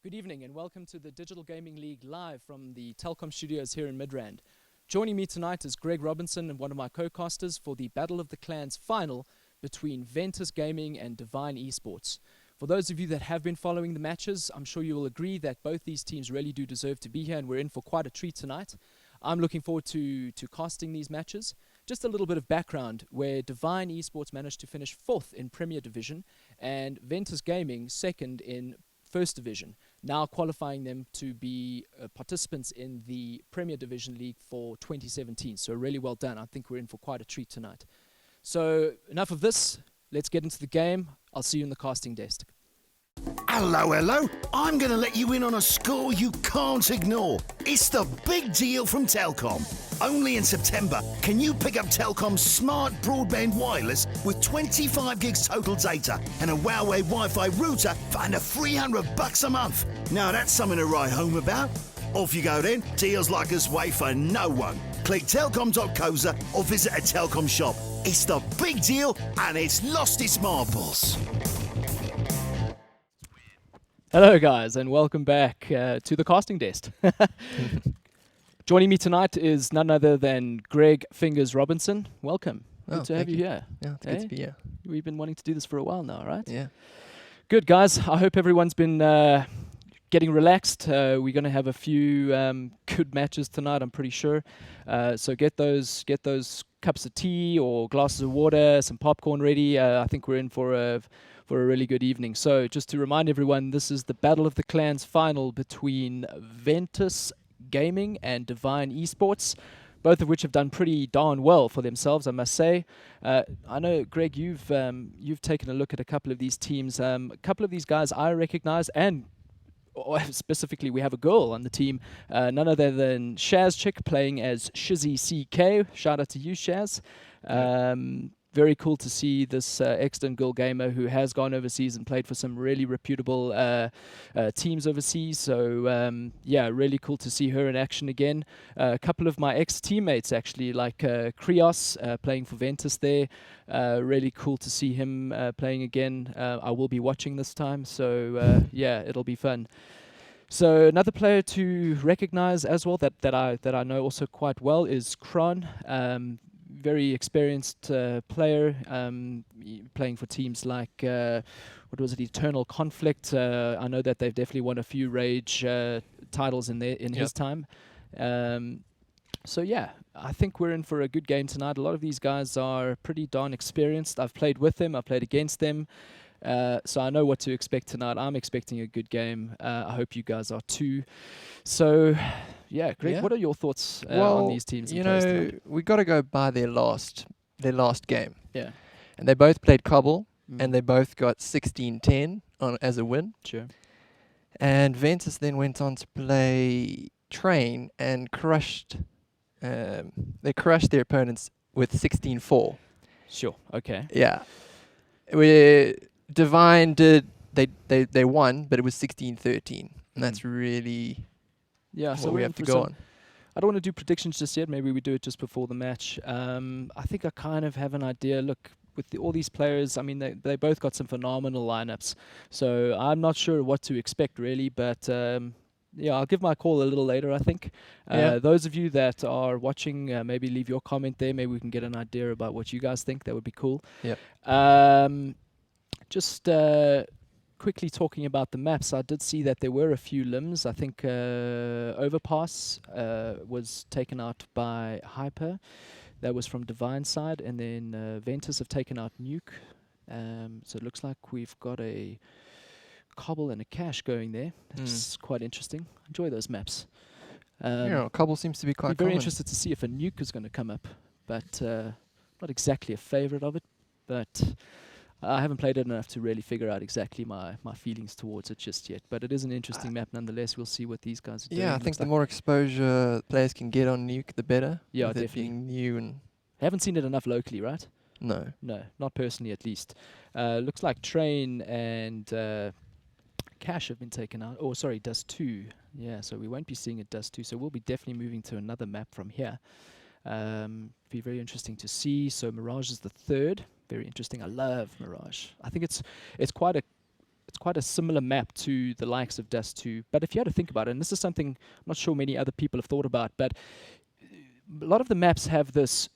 Good evening and welcome to the Digital Gaming League live from the Telkom studios here in Midrand. Joining me tonight is Greg Robinson and one of my co-casters for the Battle of the Clans final between Ventus Gaming and Devine eSports. For those of you that have been following the matches, I'm sure you will agree that both these teams really do deserve to be here and we're in for quite a treat tonight. I'm looking forward to casting these matches. Just a little bit of background where Devine eSports managed to finish 4th in Premier Division and Ventus Gaming 2nd in First Division, now qualifying them to be participants in the Premier Division League for 2017. So really well done. I think we're in for quite a treat tonight. So enough of this. Let's get into the game. I'll see you in the casting desk. Hello. I'm going to let you in on a score you can't ignore. It's the big deal from Telkom. Only in September can you pick up Telkom's smart broadband wireless with 25 gigs total data and a Huawei Wi-Fi router for under $300 a month. Now that's something to write home about. Off you go then. Deals like this wait for no one. Click telkom.coza or visit a Telkom shop. It's the big deal and it's lost its marbles. Hello guys and welcome back to the casting desk. Joining me tonight is none other than Greg Fingers Robinson. Welcome. Good to have you here. Yeah, it's good to be here. We've been wanting to do this for a while now, right? Yeah. Good guys. I hope everyone's been getting relaxed. We're going to have a few good matches tonight, I'm pretty sure. So get those cups of tea or glasses of water, some popcorn ready. I think we're in for a really good evening. So just to remind everyone, this is the Battle of the Clans final between Ventus Gaming and Devine eSports, both of which have done pretty darn well for themselves, I must say. I know, Greg, you've taken a look at a couple of these teams. A couple of these guys I recognize, and specifically we have a girl on the team, none other than Shaz Chick playing as Shizzy CK. Shout out to you, Shaz. Very cool to see this excellent girl gamer who has gone overseas and played for some really reputable teams overseas. So yeah, really cool to see her in action again. A couple of my ex-teammates actually, like Krios playing for Ventus there. Really cool to see him playing again. I will be watching this time, so yeah, it'll be fun. So another player to recognize as well that I know also quite well is Kron. Very experienced player, playing for teams like, what was it, Eternal Conflict. I know that they've definitely won a few Rage titles in his time. So yeah, I think we're in for a good game tonight. A lot of these guys are pretty darn experienced. I've played with them, I've played against them. So I know what to expect tonight. I'm expecting a good game. I hope you guys are too. So yeah, Greg, what are your thoughts on these teams? You know, we got to go by their last game. Yeah. And they both played Cobble, and they both got 16-10 as a win. Sure. And Ventus then went on to play Train and crushed. They crushed their opponents with 16-4. Sure. Okay. Yeah. Devine did. They won, but it was 16-13, and that's really. Yeah, so we have to go on. I don't want to do predictions just yet. Maybe we do it just before the match. I think I kind of have an idea. Look, with all these players, I mean, they both got some phenomenal lineups. So I'm not sure what to expect, really. But, yeah, I'll give my call a little later, I think. Those of you that are watching, maybe leave your comment there. Maybe we can get an idea about what you guys think. That would be cool. Yeah. Just quickly talking about the maps, I did see that there were a few limbs. I think Overpass was taken out by Hyper. That was from Devine's side. And then Ventus have taken out Nuke. So it looks like we've got a Cobble and a Cache going there. That's quite interesting. Enjoy those maps. Yeah, Cobble seems to be quite very common. interested to see if a Nuke is going to come up. But not exactly a favorite of it. But I haven't played it enough to really figure out exactly my feelings towards it just yet. But it is an interesting map nonetheless. We'll see what these guys are doing. Yeah, I think the more exposure players can get on Nuke, the better. Yeah, with definitely. It being new and Haven't seen it enough locally, right? No, not personally at least. Looks like Train and Cache have been taken out. Oh, sorry, Dust 2. Yeah, so we won't be seeing it Dust 2. So we'll be definitely moving to another map from here. Be very interesting to see. So Mirage is the third. Very interesting. I love Mirage. I think it's quite a it's quite a similar map to the likes of Dust 2. But if you had to think about it, and this is something I'm not sure many other people have thought about, but a lot of the maps have this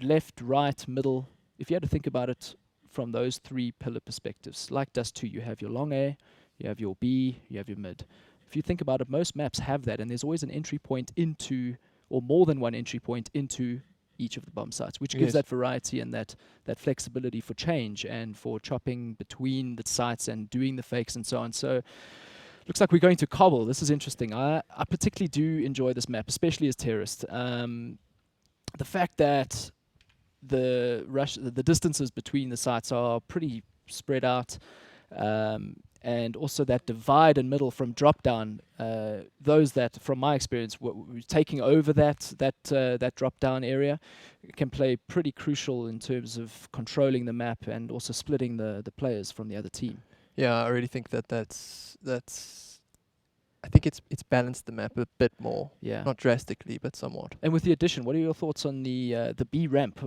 left, right, middle. If you had to think about it from those three pillar perspectives, like Dust 2, you have your long A, you have your B, you have your mid. If you think about it, most maps have that, and there's always an entry point into, or more than one entry point into each of the bomb sites, which gives that variety and that flexibility for change and for chopping between the sites and doing the fakes and so on. So looks like we're going to Cobble. This is interesting. I particularly do enjoy this map, especially as terrorist. The fact that the distances between the sites are pretty spread out, and also that divide in middle from drop down, those that, from my experience, taking over that drop down area can play pretty crucial in terms of controlling the map and also splitting the players from the other team. Yeah, I really think that's. I think it's balanced the map a bit more. Yeah. Not drastically, but somewhat. And with the addition, what are your thoughts on the B ramp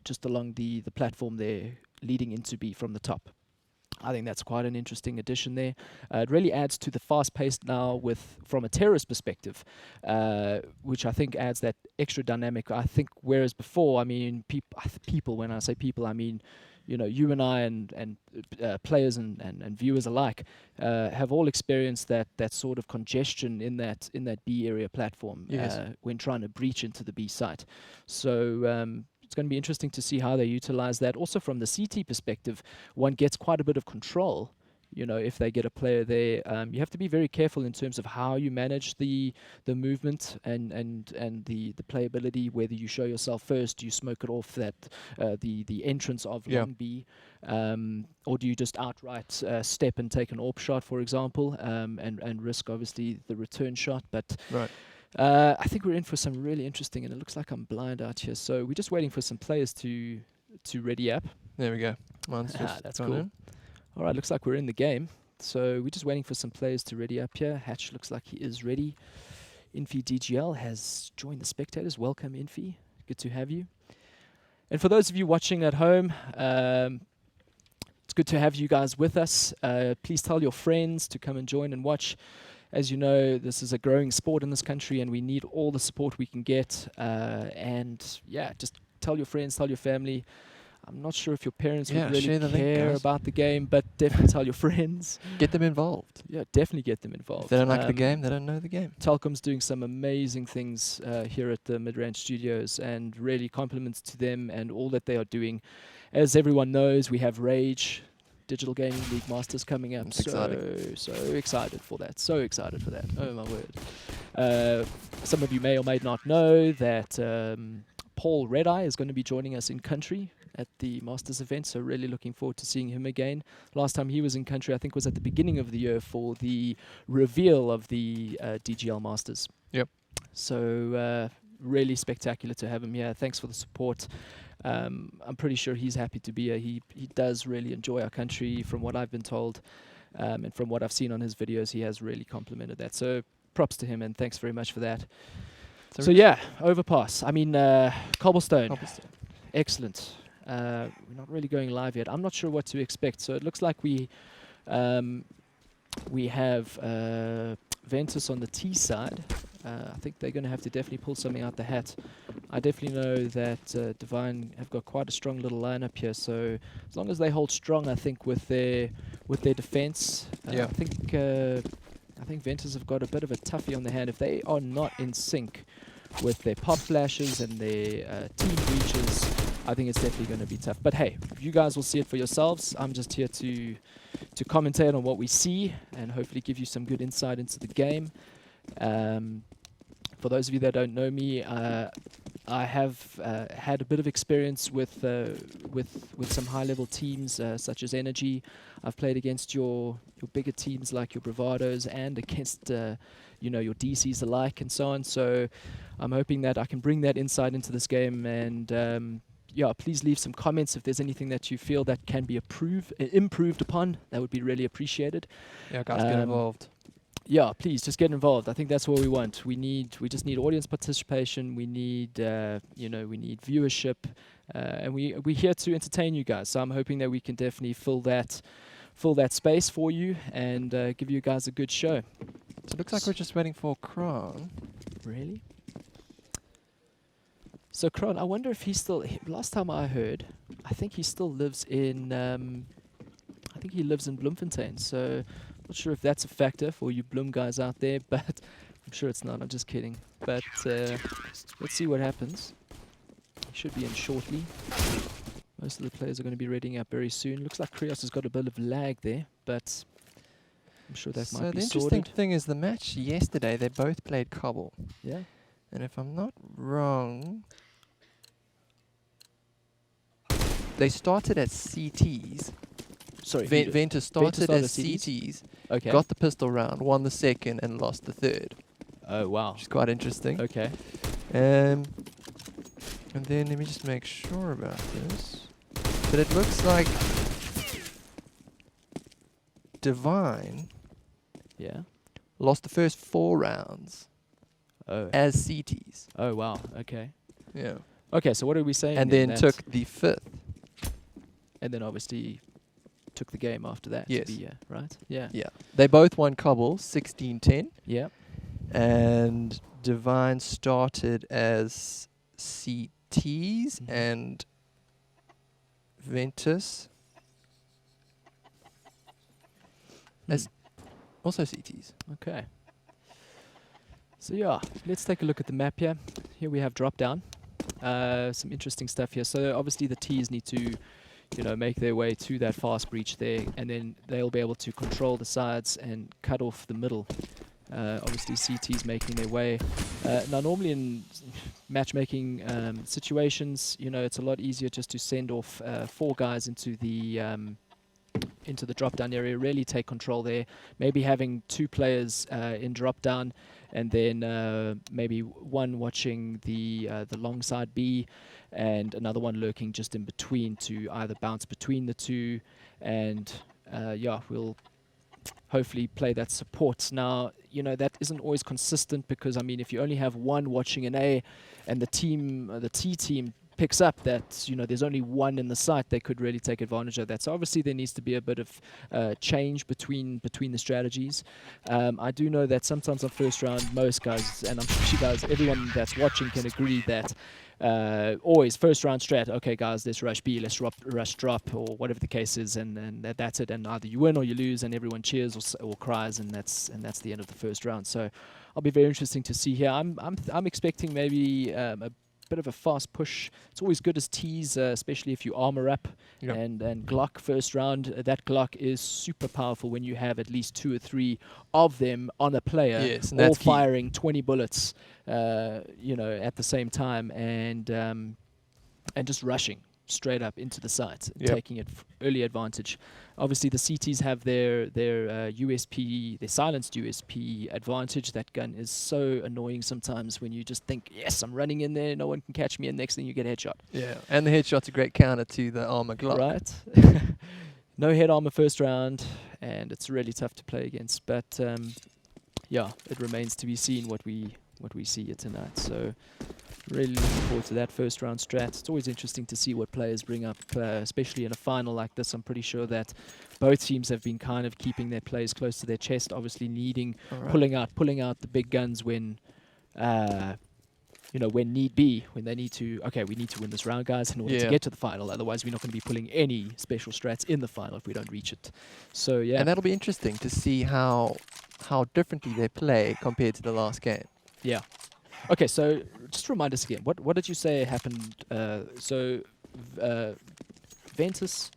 just along the platform there, leading into B from the top? I think that's quite an interesting addition there. It really adds to the fast pace now from a terrorist perspective, which I think adds that extra dynamic. I think whereas before, I mean, people, when I say people, I mean, you and I and players and viewers alike have all experienced that sort of congestion in that B area platform when trying to breach into the B site. So it's going to be interesting to see how they utilize that. Also from the CT perspective, one gets quite a bit of control. If they get a player there, you have to be very careful in terms of how you manage the movement and the playability. Whether you show yourself first, do you smoke it off the entrance of long B, or do you just outright step and take an AWP shot, for example, and risk obviously the return shot. But I think we're in for some really interesting, and it looks like I'm blind out here. So we're just waiting for some players to ready up. There we go. Mine's just that's cool. All right, looks like we're in the game. So we're just waiting for some players to ready up here. Hatch looks like he is ready. Infi DGL has joined the spectators. Welcome, Infi. Good to have you. And for those of you watching at home, it's good to have you guys with us. Please tell your friends to come and join and watch. As you know, this is a growing sport in this country, and we need all the support we can get. And yeah, just tell your friends, tell your family. I'm not sure if your parents would really care about the game, but definitely tell your friends. Get them involved. Yeah, definitely get them involved. If they don't like the game, they don't know the game. Telkom's doing some amazing things here at the Mid-Range Studios, and really compliments to them and all that they are doing. As everyone knows, we have Rage, Digital Gaming League Masters coming up. So excited for that. So excited for that. Oh, my word. Some of you may or may not know that Paul Redeye is going to be joining us in country at the Masters event, so really looking forward to seeing him again. Last time he was in country, I think, was at the beginning of the year for the reveal of the DGL Masters. Yep. So really spectacular to have him here. Thanks for the support. I'm pretty sure he's happy to be here. He does really enjoy our country, from what I've been told, and from what I've seen on his videos, he has really complimented that. So props to him, and thanks very much for that. So yeah, Overpass. I mean, Cobblestone. Excellent. We're not really going live yet. I'm not sure what to expect. So it looks like we have Ventus on the T side. I think they're going to have to definitely pull something out the hat. I definitely know that Devine have got quite a strong little lineup here. So as long as they hold strong, I think with their defense, I think Ventus have got a bit of a toughie on their hand. If they are not in sync with their pop flashes and their team breaches, I think it's definitely going to be tough. But hey, you guys will see it for yourselves. I'm just here to commentate on what we see and hopefully give you some good insight into the game. For those of you that don't know me, I have had a bit of experience with some high-level teams such as Energy. I've played against your bigger teams like your Bravados and against your DCs alike and so on. So I'm hoping that I can bring that insight into this game. And please leave some comments if there's anything that you feel that can be improved upon. That would be really appreciated. Yeah, guys, get involved. Yeah, please just get involved. I think that's what we want. We just need audience participation. We need we need viewership, and we're here to entertain you guys. So I'm hoping that we can definitely fill fill that space for you and give you guys a good show. So it looks like we're just waiting for Kron. Really? So Kron, I wonder if he's still. Last time I heard, I think he still lives in. I think he lives in Bloemfontein. So not sure if that's a factor for you Bloem guys out there, but I'm sure it's not. I'm just kidding. But let's see what happens. He should be in shortly. Most of the players are going to be readying up very soon. Looks like Krios has got a bit of lag there, but I'm sure that might be sorted. So the interesting thing is the match yesterday, they both played Cobble. Yeah. And if I'm not wrong, they started at CTs. Sorry, Ventus started as CTs, okay. got the pistol round, won the second, and lost the third. Oh, wow. Which is quite interesting. Okay. And then let me just make sure about this. But it looks like Devine lost the first 4 rounds as CTs. Oh, wow. Okay. Yeah. Okay, so what are we saying? And then took the 5th. And then obviously took the game after that. Yes. To be, right? Yeah. Yeah. They both won Cobble 16-10. Yeah. And Devine started as CTs and Ventus as also CTs. Okay. So yeah, let's take a look at the map here. Here we have drop down. Some interesting stuff here. So obviously the T's need to, make their way to that fast breach there, and then they'll be able to control the sides and cut off the middle. Obviously CT's making their way. Now normally in matchmaking situations, it's a lot easier just to send off 4 guys into the drop down area, really take control there. Maybe having 2 players in drop down, and then maybe one watching the long side B, and another one lurking just in between to either bounce between the 2, and we'll hopefully play that support. Now, that isn't always consistent because, I mean, if you only have one watching an A and the T team picks up that, there's only one in the site, they could really take advantage of that. So obviously there needs to be a bit of change between the strategies. I do know that sometimes on first round, most guys, and I'm sure you guys, everyone that's watching can agree that always first round strat, okay guys, let's rush B, let's rush drop, or whatever the case is, and that's it, and either you win or you lose, and everyone cheers or cries, and that's the end of the first round. So I'll be very interesting to see here. I'm expecting maybe a bit of a fast push. It's always good as T's, especially if you armor up. Yep. And Glock first round. That Glock is super powerful when you have at least 2 or 3 of them on a player, yes, and all that's firing 20 bullets, at the same time, and just rushing straight up into the site, taking it early advantage. Obviously, the CTs have their USP, their silenced USP advantage. That gun is so annoying sometimes when you just think, yes, I'm running in there, no one can catch me, and next thing you get headshot. Yeah, and the headshot's a great counter to the armor Glock. Right. No head armor first round, and it's really tough to play against. But it remains to be seen what we see here tonight. So really looking forward to that first round strat. It's always interesting to see what players bring up, especially in a final like this. I'm pretty sure that both teams have been kind of keeping their players close to their chest, obviously needing, pulling out the big guns when, when need be, when they need to, okay, we need to win this round, guys, in order to get to the final. Otherwise, we're not going to be pulling any special strats in the final if we don't reach it. So, yeah. And that'll be interesting to see how differently they play compared to the last game. Yeah. Okay, so just remind us again. What did you say happened? Ventus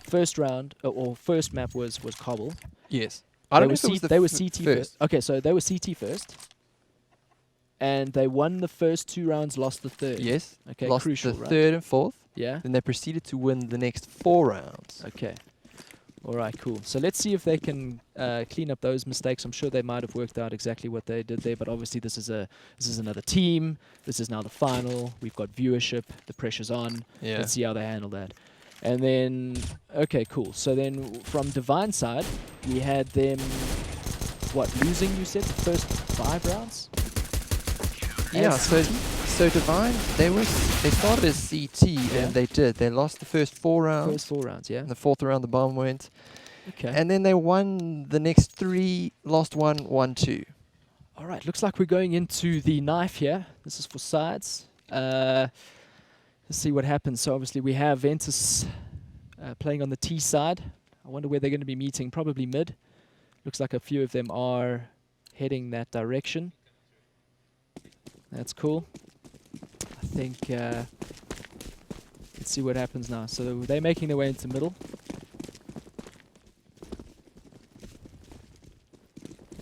first round or first map was Cobble. Yes. I don't know if it was they were CT first. Okay, so they were CT first, and they won the first 2 rounds, lost the third. Yes. Okay, lost crucial, the right? 3rd and 4th. Yeah. Then they proceeded to win the next 4 rounds. Okay. All right, cool. So let's see if they can clean up those mistakes. I'm sure they might have worked out exactly what they did there, but obviously this is another team. This is now the final. We've got viewership. The pressure's on. Yeah. Let's see how they handle that. And then, okay, cool. So then from Devine side, we had them, losing, you said, the first 5 rounds? Yeah, so Devine, they started as CT, and they lost the first 4 rounds. First 4 rounds, yeah. In the 4th round, the bomb went. Okay. And then they won the next 3, lost 1, won 2. All right, looks like we're going into the knife here. This is for sides. Let's see what happens. So obviously we have Ventus playing on the T side. I wonder where they're going to be meeting. Probably mid. Looks like a few of them are heading that direction. That's cool. I think, let's see what happens now. So they're making their way into middle.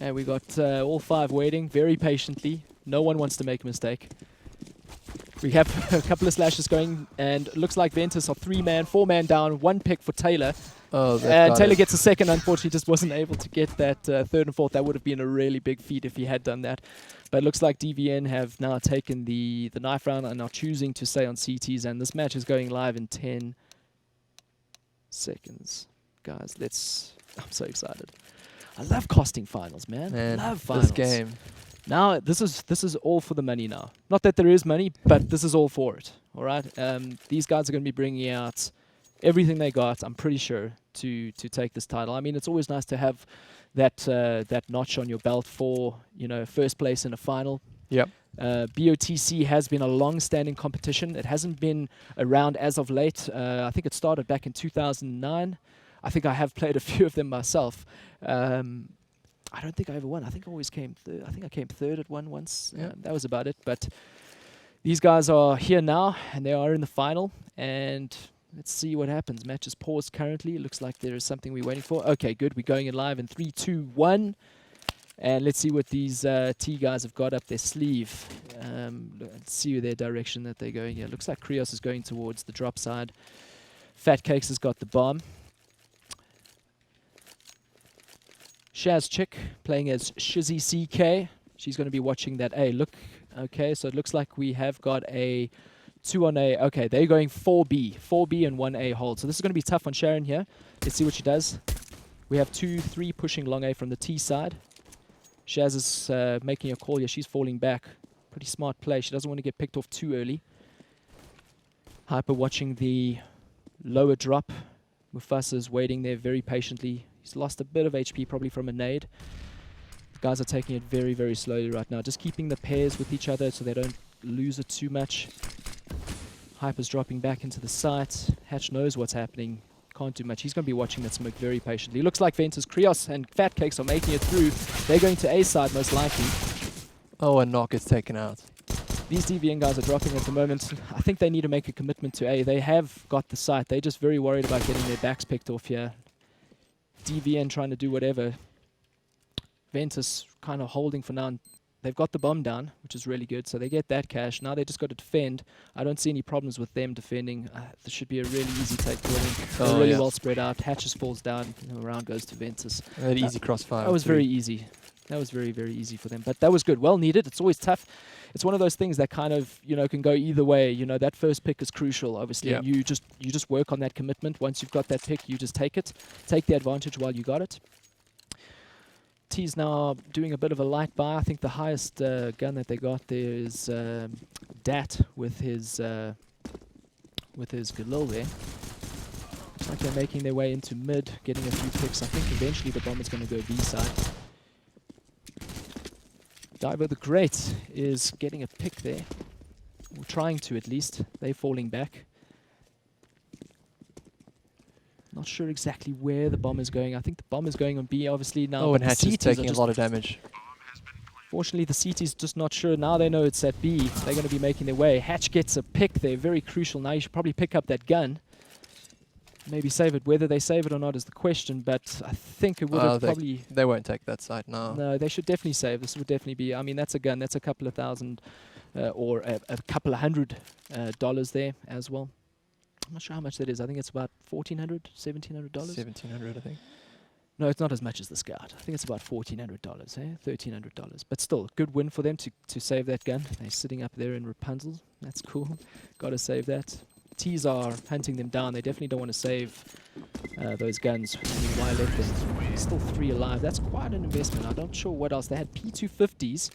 And we got all 5 waiting very patiently. No one wants to make a mistake. We have a couple of slashes going, and it looks like Ventus are 3-man, 4-man down, 1 pick for Taylor. Oh, And Taylor gets a second. Unfortunately, just wasn't able to get that third and fourth. That would have been a really big feat if he had done that. But it looks like DVN have now taken the knife round and are choosing to stay on CTs. And this match is going live in 10 seconds. Guys, I'm so excited. I love costing finals, man. Love finals. This game. Now, this is all for the money now. Not that there is money, but this is all for it. All right? These guys are going to be bringing out everything they got, I'm pretty sure, to take this title. I mean, it's always nice to have that notch on your belt for, first place in a final. Yep. BOTC has been a long-standing competition. It hasn't been around as of late. I think it started back in 2009. I think I have played a few of them myself. I don't think I ever won. I think I always came third. I think I came third at one once. Yeah. That was about it. But these guys are here now, and they are in the final. And let's see what happens. Match is paused currently. It looks like there is something we're waiting for. Okay, good. We're going in live in 3, 2, 1. And let's see what these T guys have got up their sleeve. Let's see their direction that they're going here. Looks like Krios is going towards the drop side. Fat Cakes has got the bomb. Shaz Chick playing as Shizzy CK. She's going to be watching that A. Look, okay, so it looks like we have got a 2 on A. Okay, they're going 4B. 4B and 1A hold. So this is going to be tough on Sharon here. Let's see what she does. We have 2, 3 pushing long A from the T side. Shaz is making a call here. She's falling back. Pretty smart play. She doesn't want to get picked off too early. Hyper watching the lower drop. Mufasa is waiting there very patiently. He's lost a bit of HP probably from a nade. The guys are taking it very, very slowly right now. Just keeping the pairs with each other so they don't lose it too much. Hyper's dropping back into the site. Hatch knows what's happening. Can't do much. He's going to be watching that smoke very patiently. Looks like Ventus, Krios, and Fat Cakes are making it through. They're going to A side most likely. Oh, and Knock is taken out. These DVN guys are dropping at the moment. I think they need to make a commitment to A. They have got the site. They're just very worried about getting their backs picked off here. DVN trying to do whatever. Ventus kind of holding for now. And they've got the bomb down, which is really good. So they get that cash. Now they just got to defend. I don't see any problems with them defending. This should be a really easy take for them. They're really well spread out. Hatches falls down. And the round goes to Ventus. An easy crossfire. That was very easy. That was very, very easy for them. But that was good. Well needed. It's always tough. It's one of those things that kind of, can go either way. That first pick is crucial, obviously. Yep. You just work on that commitment. Once you've got that pick, you just take it. Take the advantage while you got it. T's now doing a bit of a light buy. I think the highest gun that they got there is Dat with his Galil there. Looks like they're making their way into mid, getting a few picks. I think eventually the bomb is going to go B side. Diver the Great is getting a pick there. Or trying to at least. They're falling back. Not sure exactly where the bomb is going. I think the bomb is going on B obviously now. Oh, and Hatch is taking a lot of damage. Fortunately, the CT's just not sure. Now they know it's at B. They're going to be making their way. Hatch gets a pick there. Very crucial. Now you should probably pick up that gun. Maybe save it. Whether they save it or not is the question, but I think it would have probably... They won't take that side, no. No, they should definitely save. This would definitely be... I mean, that's a gun. That's a couple of thousand or a couple of $100 there as well. I'm not sure how much that is. I think it's about $1,400, $1,700. $1,700, I think. No, it's not as much as the Scout. I think it's about $1,400, $1,300. But still, good win for them to save that gun. They're sitting up there in Rapunzel. That's cool. Got to save that. T's are hunting them down. They definitely don't want to save those guns. I mean, why let them? Still 3 alive. That's quite an investment. I'm not sure what else. They had P250s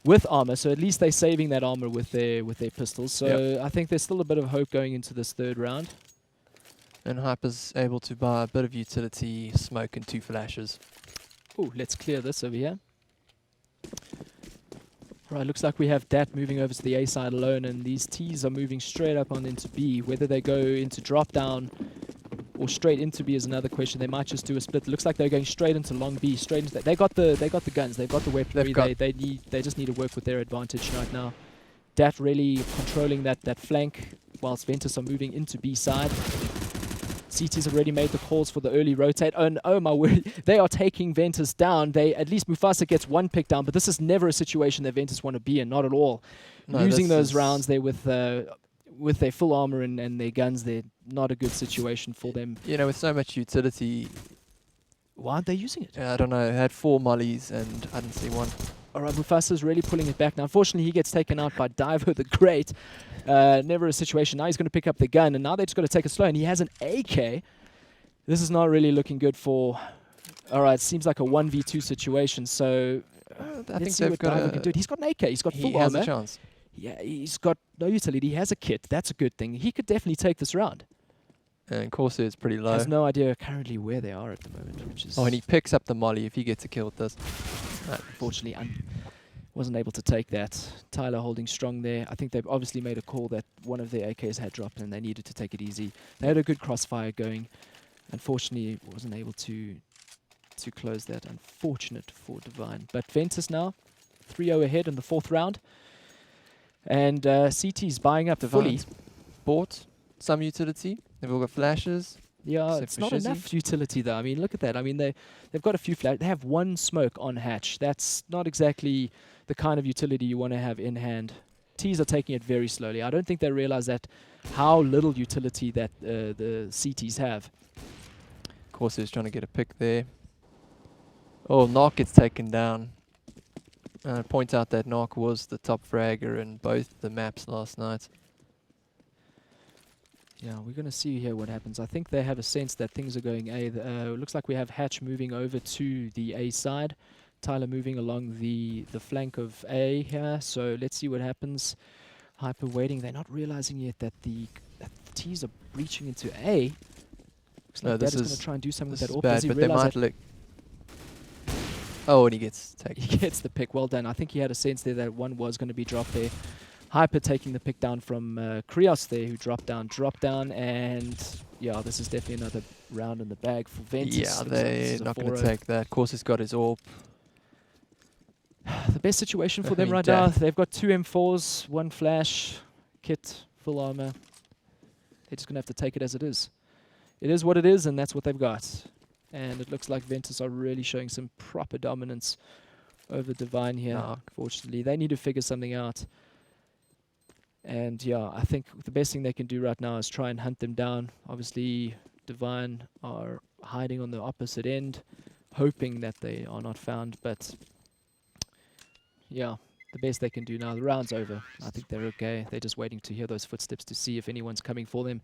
with armor, so at least they're saving that armor with their pistols. So I think there's still a bit of hope going into this third round. And Hyper's able to buy a bit of utility, smoke, and 2 flashes. Oh, let's clear this over here. Right, looks like we have Dat moving over to the A side alone, and these Ts are moving straight up on into B. Whether they go into drop down or straight into B is another question. They might just do a split. Looks like they're going straight into long B, straight into that. They got the guns, they've got the weaponry. They just need to work with their advantage right now. Dat really controlling that flank, whilst Ventus are moving into B side. CT's already made the calls for the early rotate. And oh my word, they are taking Ventus down. At least Mufasa gets one pick down, but this is never a situation that Ventus want to be in, not at all. No, Using those rounds there with their full armor and their guns, they're not a good situation for them. You know, with so much utility, Why aren't they using it? I don't know, it had 4 mollies and I didn't see one. All right, Mufasa's really pulling it back now. Unfortunately, he gets taken out by Divo the Great. Never a situation. Now he's going to pick up the gun, and now they're just going to take it slow, and he has an AK. This is not really looking good for... All right, seems like a 1v2 situation, so... I think see what Divo can do. He's got an AK. He's got full he has armor. a chance. Yeah, he's got no utility. He has a kit. That's a good thing. He could definitely take this round. And Corsair's pretty low. Has no idea currently where they are at the moment, which is... Oh, and he picks up the molly if he gets a kill with this. Unfortunately, wasn't able to take that. Tyler holding strong there. I think they've obviously made a call that one of their AKs had dropped and they needed to take it easy. They had a good crossfire going. Unfortunately, wasn't able to close that. Unfortunate for Devine. But Ventus now, 3-0 ahead in the 4th round. And CT's buying up fully. Devine's bought some utility. They've all got flashes. Yeah, Except it's for not Shizzy. enough utility though. I mean, look at that. I mean, they've got a few flash. They have 1 smoke on hatch. That's not exactly the kind of utility you want to have in hand. Ts are taking it very slowly. I don't think they realize that how little utility that the CTs have. Corsair's trying to get a pick there. Oh, Narc gets taken down. Point out that Narc was the top fragger in both the maps last night. Yeah, we're going to see here what happens. I think they have a sense that things are going A. It looks like we have Hatch moving over to the A side. Tyler moving along the flank of A here. So let's see what happens. Hyper waiting. They're not realizing yet that the T's are breaching into A. Looks like this Dad is is going to try and do something with This that is AWP. Does bad, he but they realize might that look. Oh, and he gets taken. he gets the pick? Well done. I think he had a sense there that one was going to be dropped there. Hyper taking the pick down from Krios there, who dropped down, and yeah, this is definitely another round in the bag for Ventus. Yeah, Looks like they're this is a not going to 4-0. take that. Corsair's got his AWP. The best situation for them mean, right now, they've got 2 M4s, 1 flash, kit, full armor. They're just going to have to take it as it is. It is what it is, and that's what they've got. And it looks like Ventus are really showing some proper dominance over Devine here. No. Unfortunately, they need to figure something out. And yeah, I think the best thing they can do right now is try and hunt them down. Obviously, Devine are hiding on the opposite end, hoping that they are not found. But yeah, the best they can do now. The round's over. I think they're okay. They're just waiting to hear those footsteps to see if anyone's coming for them.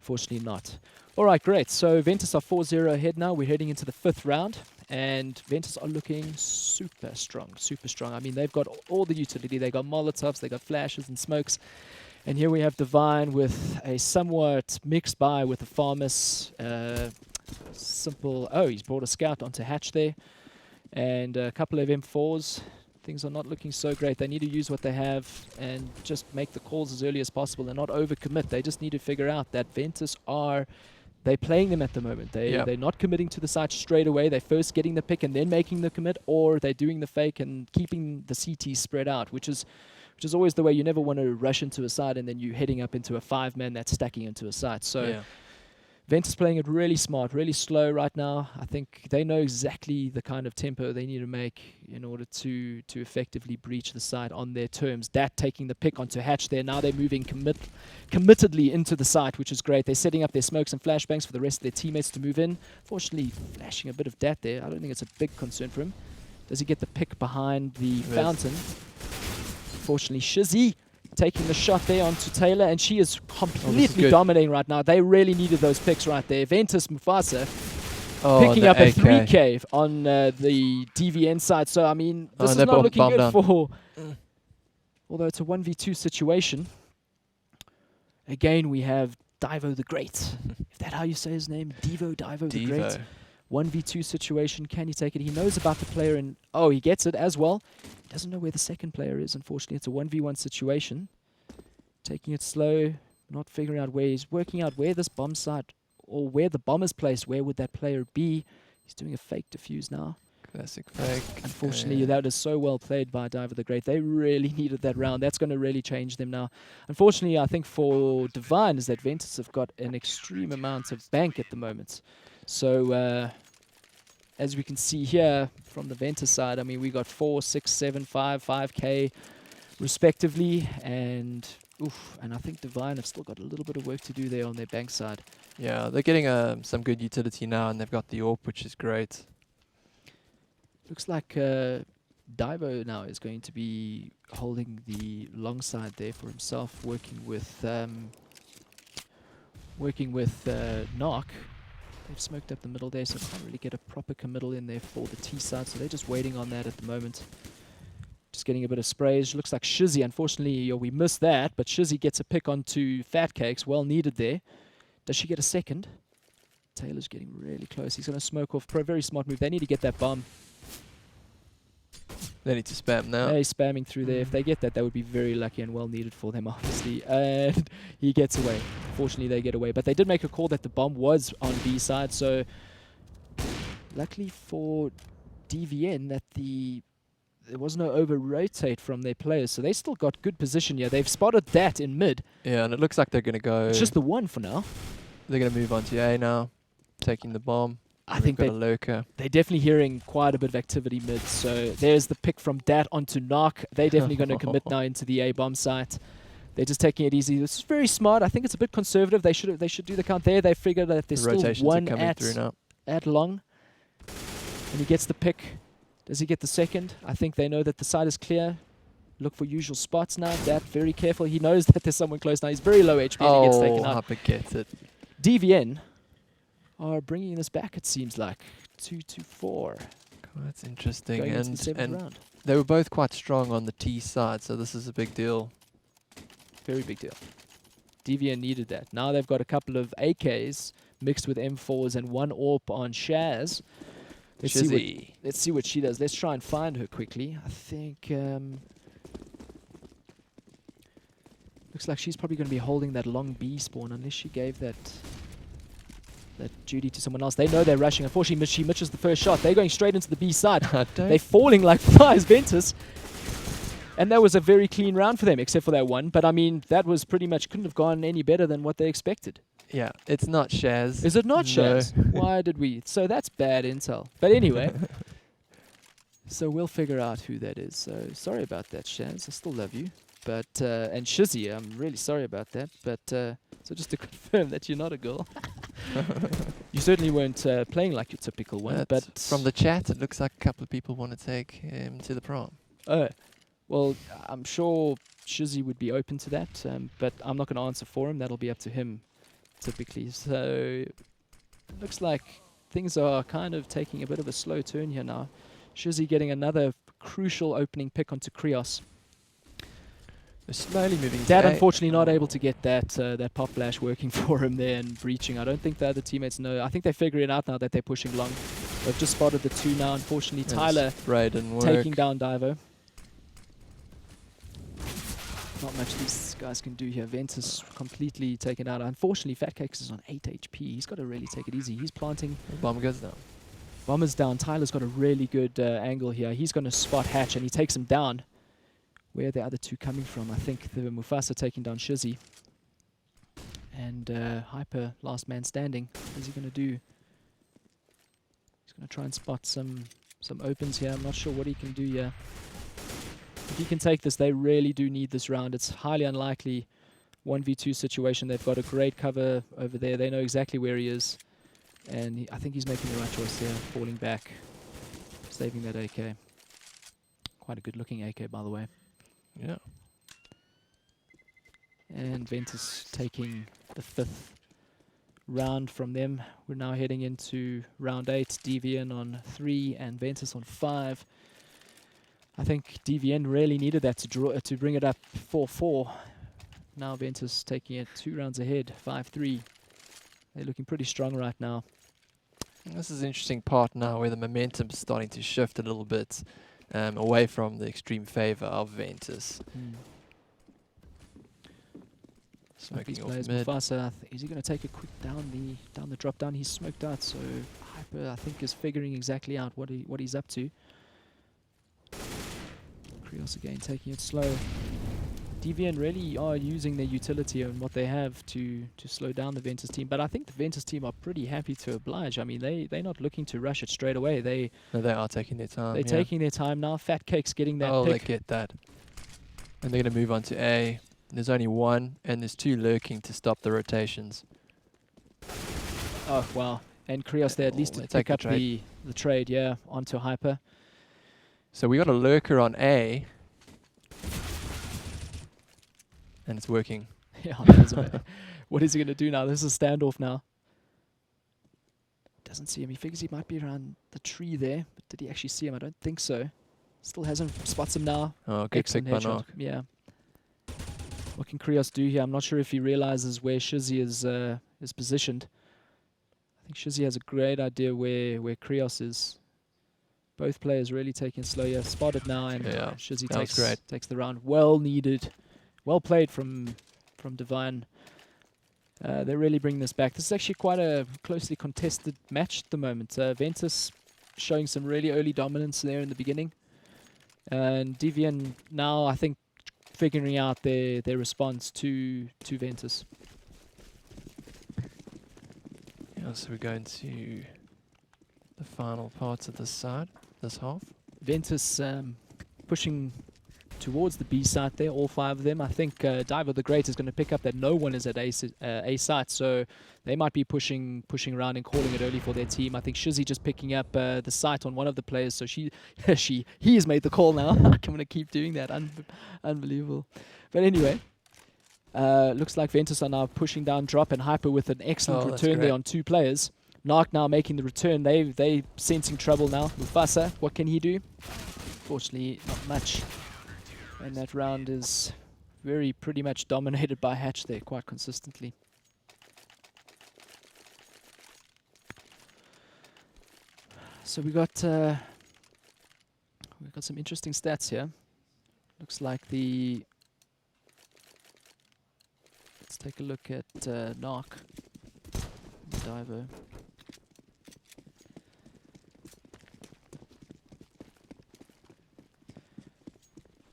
Unfortunately not. All right, great. So Ventus are 4-0 ahead now. We're heading into the 5th round. And Ventus are looking super strong, super strong. I mean, they've got all the utility. They got Molotovs, they got flashes and smokes. And here we have Devine with a somewhat mixed buy with a Farmus. Simple. Oh, he's brought a scout onto hatch there. And a couple of M4s. Things are not looking so great. They need to use what they have and just make the calls as early as possible and not overcommit. They just need to figure out that Ventus are... They're playing them at the moment. They're not committing to the site straight away. They're first getting the pick and then making the commit, or they're doing the fake and keeping the CT spread out, which is always the way. You never want to rush into a site and then you heading up into a 5-man that's stacking into a site. So Yeah. Ventus playing it really smart, really slow right now. I think they know exactly the kind of tempo they need to make in order to effectively breach the site on their terms. Dat taking the pick onto hatch there. Now they're moving committedly into the site, which is great. They're setting up their smokes and flashbangs for the rest of their teammates to move in. Fortunately, flashing a bit of Dat there. I don't think it's a big concern for him. Does he get the pick behind the fountain? Fortunately, Shizzy taking the shot there onto Taylor, and she is completely dominating right now. They really needed those picks right there. Ventus Mufasa picking up a 3K on the DVN side. So, I mean, this is not looking good for... Although it's a 1v2 situation. Again, we have Divo the Great. Is that how you say his name? Divo the Great. 1v2 situation. Can he take it? He knows about the player, and oh, he gets it as well. He doesn't know where the second player is, unfortunately. It's a 1v1 situation. Taking it slow, not figuring out where he's working out where this bomb site or where the bomb is placed. Where would that player be? He's doing a fake defuse now. Classic fake. Unfortunately, that is so well played by Divo the Great. They really needed that round. That's going to really change them now. Unfortunately, I think for Devine is that Ventus have got an extreme amount of bank at the moment. So, as we can see here from the Ventus side, I mean, we got 4, 6, 7, 5, 5k respectively. And I think Devine have still got a little bit of work to do there on their bank side. Yeah, they're getting some good utility now, and they've got the AWP, which is great. Looks like Divo now is going to be holding the long side there for himself, working with Narc. They've smoked up the middle there, so can't really get a proper committal in there for the T side, so they're just waiting on that at the moment. Just getting a bit of sprays. Looks like Shizzy, unfortunately, we missed that, but Shizzy gets a pick onto Fat Cakes, well needed there. Does she get a second? Taylor's getting really close. He's going to smoke off. Very smart move. They need to get that bomb. They need to spam now. They're spamming through there. If they get that, that would be very lucky and well needed for them, obviously. And he gets away. Fortunately, they get away. But they did make a call that the bomb was on B side. So, luckily for DVN, that there was no over-rotate from their players. So they still got good position here. They've spotted that in mid. Yeah, and it looks like they're going to go... It's just the one for now. They're going to move on to A now, taking the bomb. I think they're definitely hearing quite a bit of activity mid. So there's the pick from Dat onto Narc. They're definitely going to commit now into the A bomb site. They're just taking it easy. This is very smart. I think it's a bit conservative. They should do the count there. They figured that there's still one at long. And he gets the pick. Does he get the second? I think they know that the side is clear. Look for usual spots now. Dat very careful. He knows that there's someone close now. He's very low HP and he gets taken out. Harper gets it. DVN are bringing this back, it seems like. 2-4. That's interesting. Going into the seventh round. They were both quite strong on the T side, so this is a big deal. Very big deal. DVN needed that. Now they've got a couple of AKs mixed with M4s and one AWP on Shaz. Let's see what she does. Let's try and find her quickly. I think... looks like she's probably going to be holding that long B spawn unless she gave that duty to someone else. They know they're rushing. Unfortunately, she misses the first shot. They're going straight into the B side. They're falling like flies, Ventus. And that was a very clean round for them, except for that one. But I mean, that was pretty much, couldn't have gone any better than what they expected. Yeah, it's not Shaz. Is it not Shaz? Why did we? So that's bad intel. But anyway, so we'll figure out who that is. So sorry about that, Shaz. I still love you. But, and Shizzy, I'm really sorry about that. But, so just to confirm that you're not a girl. You certainly weren't playing like your typical one. But from the chat, it looks like a couple of people want to take him to the prom. Oh, well, I'm sure Shizzy would be open to that. But I'm not going to answer for him. That'll be up to him, typically. So, it looks like things are kind of taking a bit of a slow turn here now. Shizzy getting another crucial opening pick onto Krios. They're slowly moving. Dad, unfortunately, not able to get that pop flash working for him there and breaching. I don't think the other teammates know. I think they're figuring it out now that they're pushing long. They've just spotted the two now. Unfortunately, Tyler taking down Divo. Not much these guys can do here. Ventus completely taken out. Unfortunately, Fat Cakes is on 8 HP. He's got to really take it easy. He's planting. Bomb goes down. Bomber's down. Tyler's got a really good angle here. He's going to spot Hatch and he takes him down. Where are the other two coming from? I think the Mufasa taking down Shizzy. And Hyper, last man standing. What is he going to do? He's going to try and spot some opens here. I'm not sure what he can do here. If he can take this, they really do need this round. It's highly unlikely 1v2 situation. They've got a great cover over there. They know exactly where he is. And I think he's making the right choice here, falling back, saving that AK. Quite a good looking AK, by the way. Yeah. And Ventus taking the 5th round from them. We're now heading into round 8. DVN on 3 and Ventus on 5. I think DVN really needed that to bring it up 4-4. Now Ventus taking it 2 rounds ahead, 5-3. They're looking pretty strong right now. This is an interesting part now where the momentum's starting to shift a little bit away from the extreme favor of Ventus. Smoking off mid. Mufasa, is he going to take a quick down the drop down? He's smoked out, so Hyper I think is figuring exactly out what he's up to. Krios again taking it slow. Devine really are using their utility and what they have to slow down the Ventus team, but I think the Ventus team are pretty happy to oblige. I mean, they're not looking to rush it straight away. No, they are taking their time. They're taking their time now. Fat Cake's getting that pick. pick. They get that. And they're going to move on to A. There's only 1, and there's 2 lurking to stop the rotations. Oh, wow. And Krios there at least to pick up the trade, yeah, onto Hyper. So we got a lurker on A. And it's working. Yeah, what is he going to do now? This is a standoff now. Doesn't see him. He figures he might be around the tree there. But did he actually see him? I don't think so. Still hasn't. Spots him now. Oh, good pick by Knock. Yeah. What can Krios do here? I'm not sure if he realizes where Shizzy is positioned. I think Shizzy has a great idea where Krios is. Both players really taking it slow here. Spotted now, and Shizzy takes the round. Well needed. Well played from Devine. They're really bringing this back. This is actually quite a closely contested match at the moment. Ventus showing some really early dominance there in the beginning. And Devine now, I think, figuring out their response to Ventus. Yeah, so we're going to the final parts of this half. Ventus pushing towards the B site there, all 5 of them. I think Diver the Great is going to pick up that no one is at A site, so they might be pushing around and calling it early for their team. I think Shizzy just picking up the site on one of the players, so he has made the call now. I'm going to keep doing that. Unbelievable. But anyway, looks like Ventus are now pushing down drop, and Hyper with an excellent return there on 2 players. Narc now making the return. They sensing trouble now. Mufasa, what can he do? Fortunately, not much. And that round is pretty much dominated by Hatch there quite consistently. So we've got some interesting stats here. Looks like let's take a look at Narc, Diver.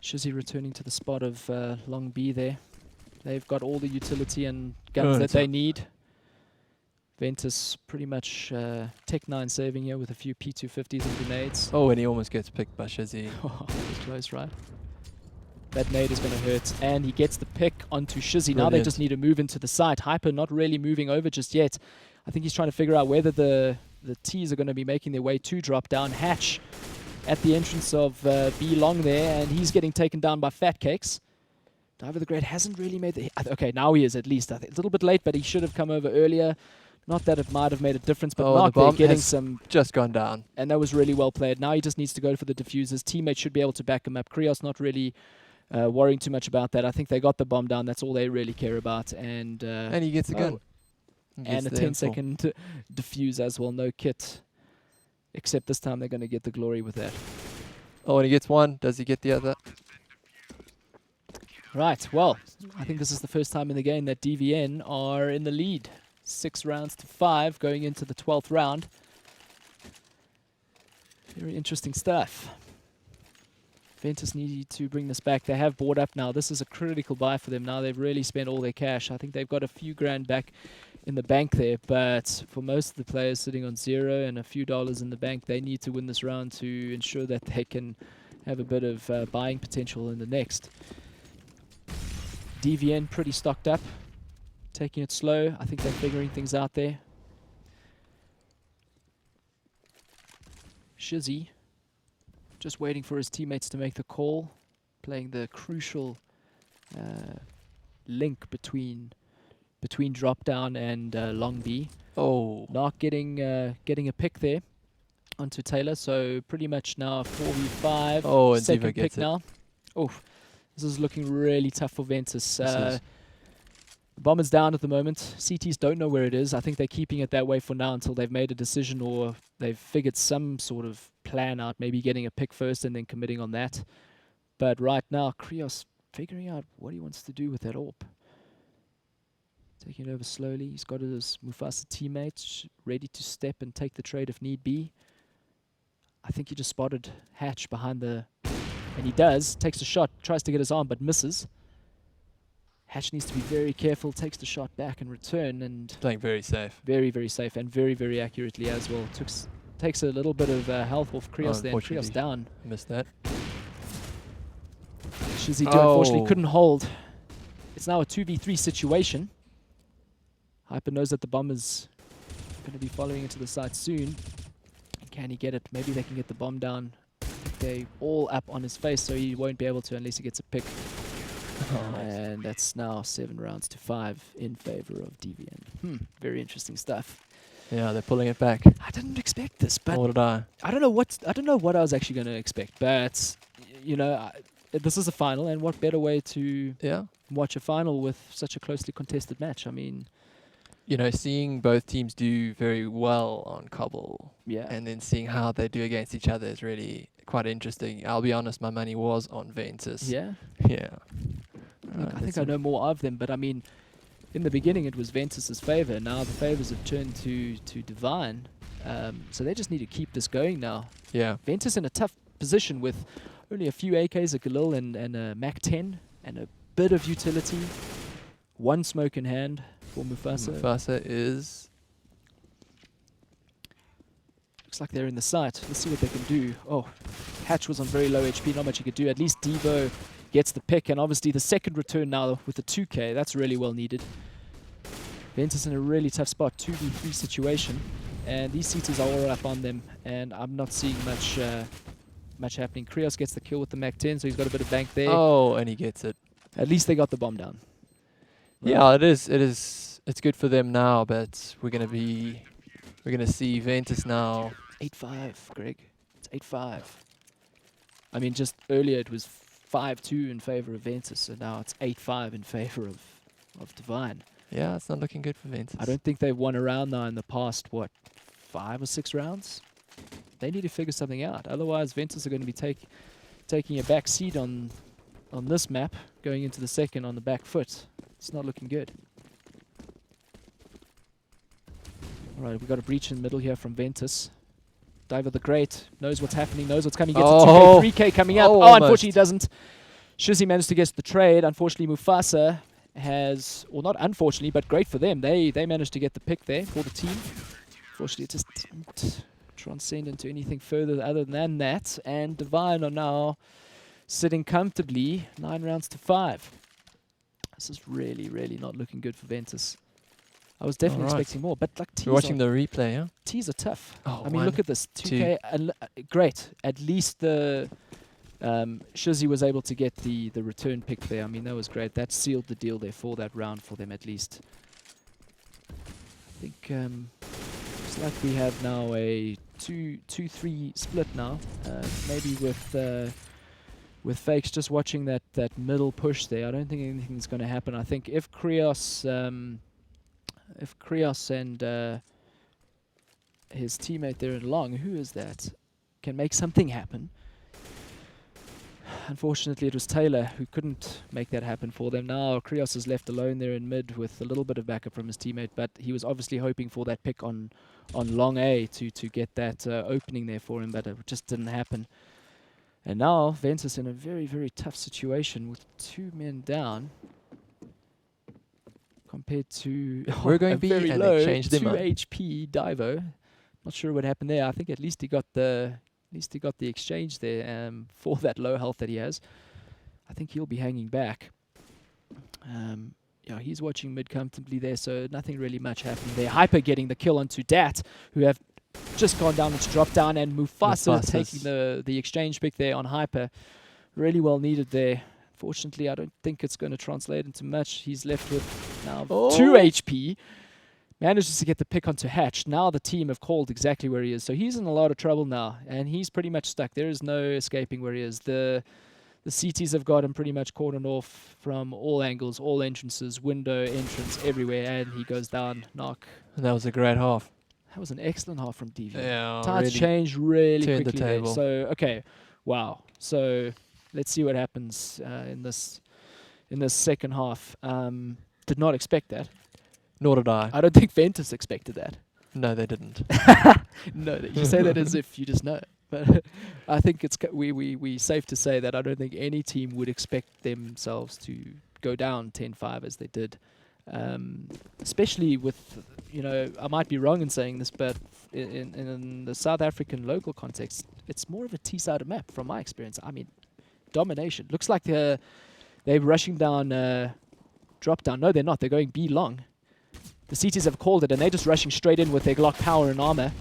Shizzy returning to the spot of Long B there. They've got all the utility and guns that they need. Ventus pretty much Tech 9 saving here with a few P250s and grenades. Oh, and he almost gets picked by Shizzy. Oh, that was close, right? That nade is going to hurt. And he gets the pick onto Shizzy. Brilliant. Now they just need to move into the site. Hyper not really moving over just yet. I think he's trying to figure out whether the T's are going to be making their way to drop down. Hatch at the entrance of B Long there, and he's getting taken down by Fat Cakes. Diver the Great hasn't really made the... Okay, now he is at least. I think it's a little bit late, but he should have come over earlier. Not that it might have made a difference, but Mark there getting some... just gone down. And that was really well played. Now he just needs to go for the diffusers. Teammates should be able to back him up. Krios not really worrying too much about that. I think they got the bomb down. That's all they really care about. And he gets a gun. And a 10-second diffuse as well. No kit. Except this time they're going to get the glory with that. Oh, and he gets one. Does he get the other? Right, well, I think this is the first time in the game that DVN are in the lead. 6 rounds to 5 going into the 12th round. Very interesting stuff. Ventus need to bring this back. They have bought up now. This is a critical buy for them now. They've really spent all their cash. I think they've got a few grand back in the bank there, but for most of the players sitting on 0 and a few dollars in the bank, they need to win this round to ensure that they can have a bit of buying potential in the next. DVN pretty stocked up, taking it slow. I think they're figuring things out there. Shizzy just waiting for his teammates to make the call, playing the crucial link between drop down and Long B. Oh, Narc getting a pick there onto Taylor, so pretty much now 4v5. Oh, and second Diva pick gets now. Oh, this is looking really tough for Ventus. The bomb is down at the moment. CTs don't know where it is. I think they're keeping it that way for now until they've made a decision or they've figured some sort of plan out, maybe getting a pick first and then committing on that. But right now, Krios figuring out what he wants to do with that AWP. Taking it over slowly. He's got his Mufasa teammate ready to step and take the trade if need be. I think he just spotted Hatch behind the... And he does. Takes a shot. Tries to get his arm, but misses. Hatch needs to be very careful. Takes the shot back and return. And Playing very safe. very, very safe. And very, very accurately as well. Takes a little bit of health off Krios there. Krios down. Missed that. Shizzy unfortunately couldn't hold. It's now a 2v3 situation. Hyper knows that the bomb is going to be following into the site soon. Can he get it? Maybe they can get the bomb down. They all up on his face, so he won't be able to unless he gets a pick. And that's now 7 rounds to 5 in favor of Devine. Very interesting stuff. Yeah, they're pulling it back. I didn't expect this, but Nor did I. I don't know what I was actually going to expect. But you know, this is a final, and what better way to watch a final with such a closely contested match? I mean, you know, seeing both teams do very well on Cobble, yeah, and then seeing how they do against each other is really quite interesting. I'll be honest, my money was on Ventus. Yeah, yeah. Look, I think I know more of them, but I mean, in the beginning it was Ventus's favor. Now the favors have turned to Devine, so they just need to keep this going now. Yeah, Ventus in a tough position with only a few AKs, a Galil and a Mac 10, and a bit of utility. One smoke in hand for Mufasa. Mufasa is... Looks like they're in the site. Let's see what they can do. Oh, Hatch was on very low HP, not much he could do. At least Devo gets the pick, and obviously the second return now with the 2K. That's really well needed. Ventus in a really tough spot, 2v3 situation. And these CTs are all up on them, and I'm not seeing much happening. Krios gets the kill with the Mac 10, so he's got a bit of bank there. Oh, and he gets it. At least they got the bomb down. Right. Yeah, it is. It's good for them now, but we're gonna see Ventus now. 8-5, Greg. It's 8-5. I mean, just earlier it was 5-2 in favor of Ventus, so now it's 8-5 in favor of Devine. Yeah, it's not looking good for Ventus. I don't think they've won a round now in the past, what, 5 or 6 rounds? They need to figure something out. Otherwise, Ventus are going to be taking a back seat on this map, going into the second on the back foot. It's not looking good. Alright, we've got a breach in the middle here from Ventus. Diver the Great knows what's happening, knows what's coming. Gets a 2K, 3K coming up. Oh, unfortunately he doesn't. Shizzy managed to get the trade. Unfortunately, Mufasa has, well, not unfortunately, but great for them. They managed to get the pick there for the team. Unfortunately, it just didn't transcend into anything further other than that. And Devine are now sitting comfortably, 9 rounds to 5. This is really, really not looking good for Ventus. I was definitely expecting more, but like T's we're watching the replay, yeah? T's are tough. Oh, I mean, look at this. 2K, great. At least the Shizzy was able to get the return pick there. I mean, that was great. That sealed the deal there for that round for them at least. I think looks like we have now a 2-3 split now. Maybe with Fakes just watching that middle push there. I don't think anything's going to happen. I think if Krios and his teammate there in long, who is that, can make something happen. Unfortunately, it was Taylor who couldn't make that happen for them. Now Krios is left alone there in mid with a little bit of backup from his teammate, but he was obviously hoping for that pick on long A to get that opening there for him, but it just didn't happen. And now Ventus in a very, very tough situation with 2 men down compared to we're going B very and low they changed 2 them up. HP Divo. Not sure what happened there. I think at least he got the exchange there for that low health that he has. I think he'll be hanging back. Yeah, he's watching mid comfortably there, so nothing really much happening there. Hyper getting the kill onto Dat, who have just gone down into drop down, and Mufasa taking the exchange pick there on Hyper. Really well needed there. Fortunately, I don't think it's going to translate into much. He's left with now 2 HP. Manages to get the pick onto Hatch. Now the team have called exactly where he is. So he's in a lot of trouble now, and he's pretty much stuck. There is no escaping where he is. The The CTs have got him pretty much cordoned off from all angles, all entrances, window, entrance, everywhere, and he goes down. Knock. And that was a great half. That was an excellent half from Devine. Yeah, Tides really changed really turned the quickly there. table. So, okay, wow. So let's see what happens in this second half. Did not expect that. Nor did I. I don't think Ventus expected that. No, they didn't. No, you say that as if you just know. But I think it's we safe to say that I don't think any team would expect themselves to go down 10-5 as they did. Especially with, I might be wrong in saying this, but in the South African local context, it's more of a T-sided map from my experience. I mean, domination. Looks like they're rushing down, drop down. No, they're not. They're going B long. The CTs have called it, and they're just rushing straight in with their Glock power and armor.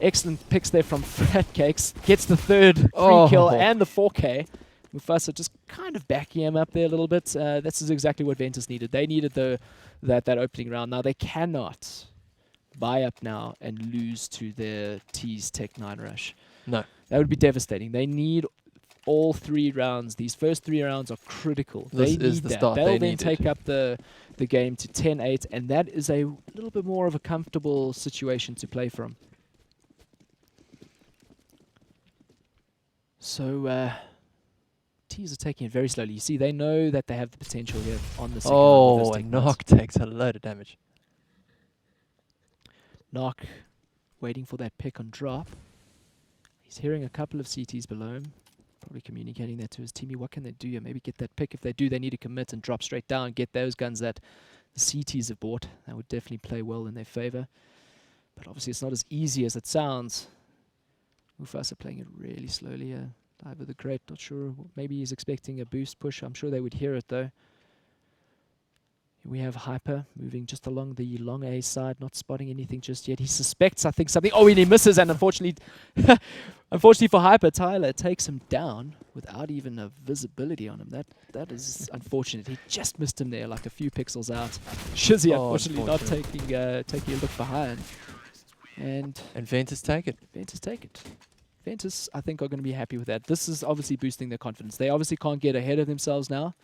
Excellent picks there from Fat Cakes. Gets the third free kill and the 4K. Mufasa just kind of backing him up there a little bit. This is exactly what Ventus needed. They needed that opening round. Now they cannot buy up now and lose to their T's Tech 9 rush. No. That would be devastating. They need all 3 rounds. These first 3 rounds are critical. This they is need the that. start They'll they then needed. take up the game to 10-8, and that is a little bit more of a comfortable situation to play from. So T's are taking it very slowly. You see, they know that they have the potential here on the second round. Oh, and Knock takes a load of damage. Knock waiting for that pick on drop. He's hearing a couple of CTs below him. Probably communicating that to his teammate. What can they do here? Maybe get that pick. If they do, they need to commit and drop straight down. Get those guns that the CTs have bought. That would definitely play well in their favor. But obviously it's not as easy as it sounds. Mufasa playing it really slowly here. Diver the Great, not sure. Maybe he's expecting a boost push. I'm sure they would hear it though. Here we have Hyper moving just along the long A side, not spotting anything just yet. He suspects, I think, something. Oh, and he misses, and unfortunately, unfortunately for Hyper, Tyler takes him down without even a visibility on him. That is unfortunate. He just missed him there, like a few pixels out. Shizzy, unfortunately, not taking a look behind. And Ventus take it. Ventus take it. Ventus, I think, are going to be happy with that. This is obviously boosting their confidence. They obviously can't get ahead of themselves now.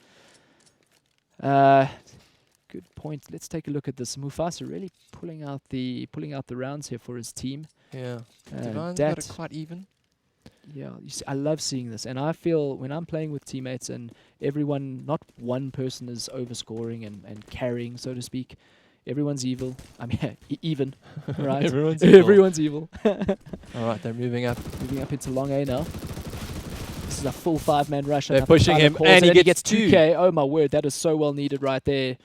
Good point. Let's take a look at this. Mufasa really pulling out the rounds here for his team. Yeah. Devine's got it quite even. Yeah, you see, I love seeing this, and I feel when I'm playing with teammates and everyone, not one person is overscoring and carrying, so to speak. Everyone's evil. I mean, even, right? Everyone's evil. Everyone's evil. All right, they're moving up. Moving up into long A now. This is a full 5-man rush. They're pushing him, and he gets 2K. Oh my word, that is so well needed right there.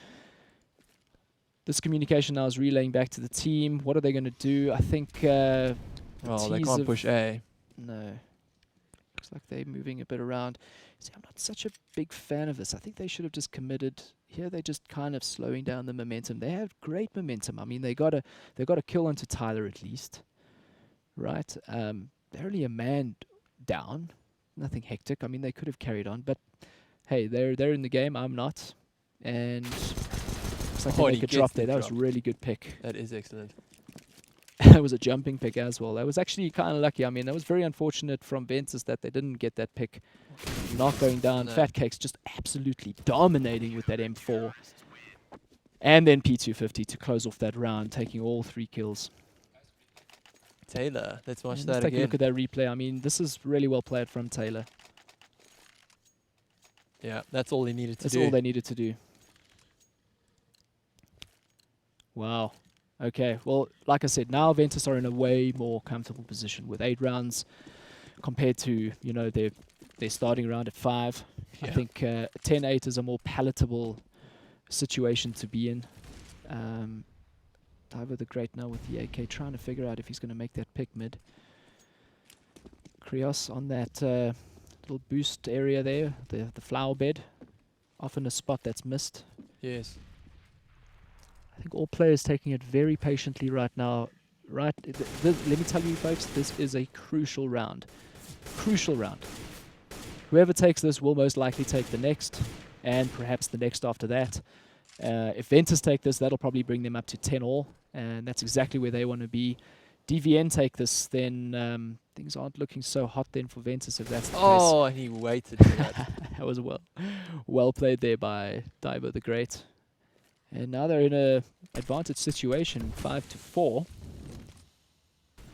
This communication now is relaying back to the team. What are they going to do? I think. Well, they can't push A. No. Looks like they're moving a bit around. See, I'm not such a big fan of this. I think they should have just committed. Here they're just kind of slowing down the momentum. They have great momentum. I mean, they got a kill onto Tyler at least, right? They're only a man down. Nothing hectic. I mean, they could have carried on, but hey, they're in the game. I'm not, and looks like they make a drop there. That was a really good pick. That is excellent. That was a jumping pick as well. That was actually kind of lucky. I mean, that was very unfortunate from Ventus that they didn't get that pick. Not going down. No. Fat Cakes just absolutely dominating with that M4. And then P250 to close off that round, taking all 3 kills. Taylor, let's watch that let's take again. a look at that replay. I mean, this is really well played from Taylor. Yeah, that's all he needed to do. That's all they needed to do. Wow. Okay, well, like I said, now Ventus are in a way more comfortable position with 8 rounds compared to, you know, their starting round at 5. Yeah. I think 10-8 is a more palatable situation to be in. Diver the Great now with the AK, trying to figure out if he's going to make that pick mid. Krios on that little boost area there, the flower bed. Often a spot that's missed. Yes. I think all players taking it very patiently right now. Right, let me tell you folks, this is a crucial round. Crucial round. Whoever takes this will most likely take the next, and perhaps the next after that. If Ventus take this, that'll probably bring them up to 10-all, and that's exactly where they want to be. DVN take this, then things aren't looking so hot then for Ventus if that's the Oh, and he waited for that. case. That was well played there by Diver the Great. And now they're in a advantage situation, 5-4.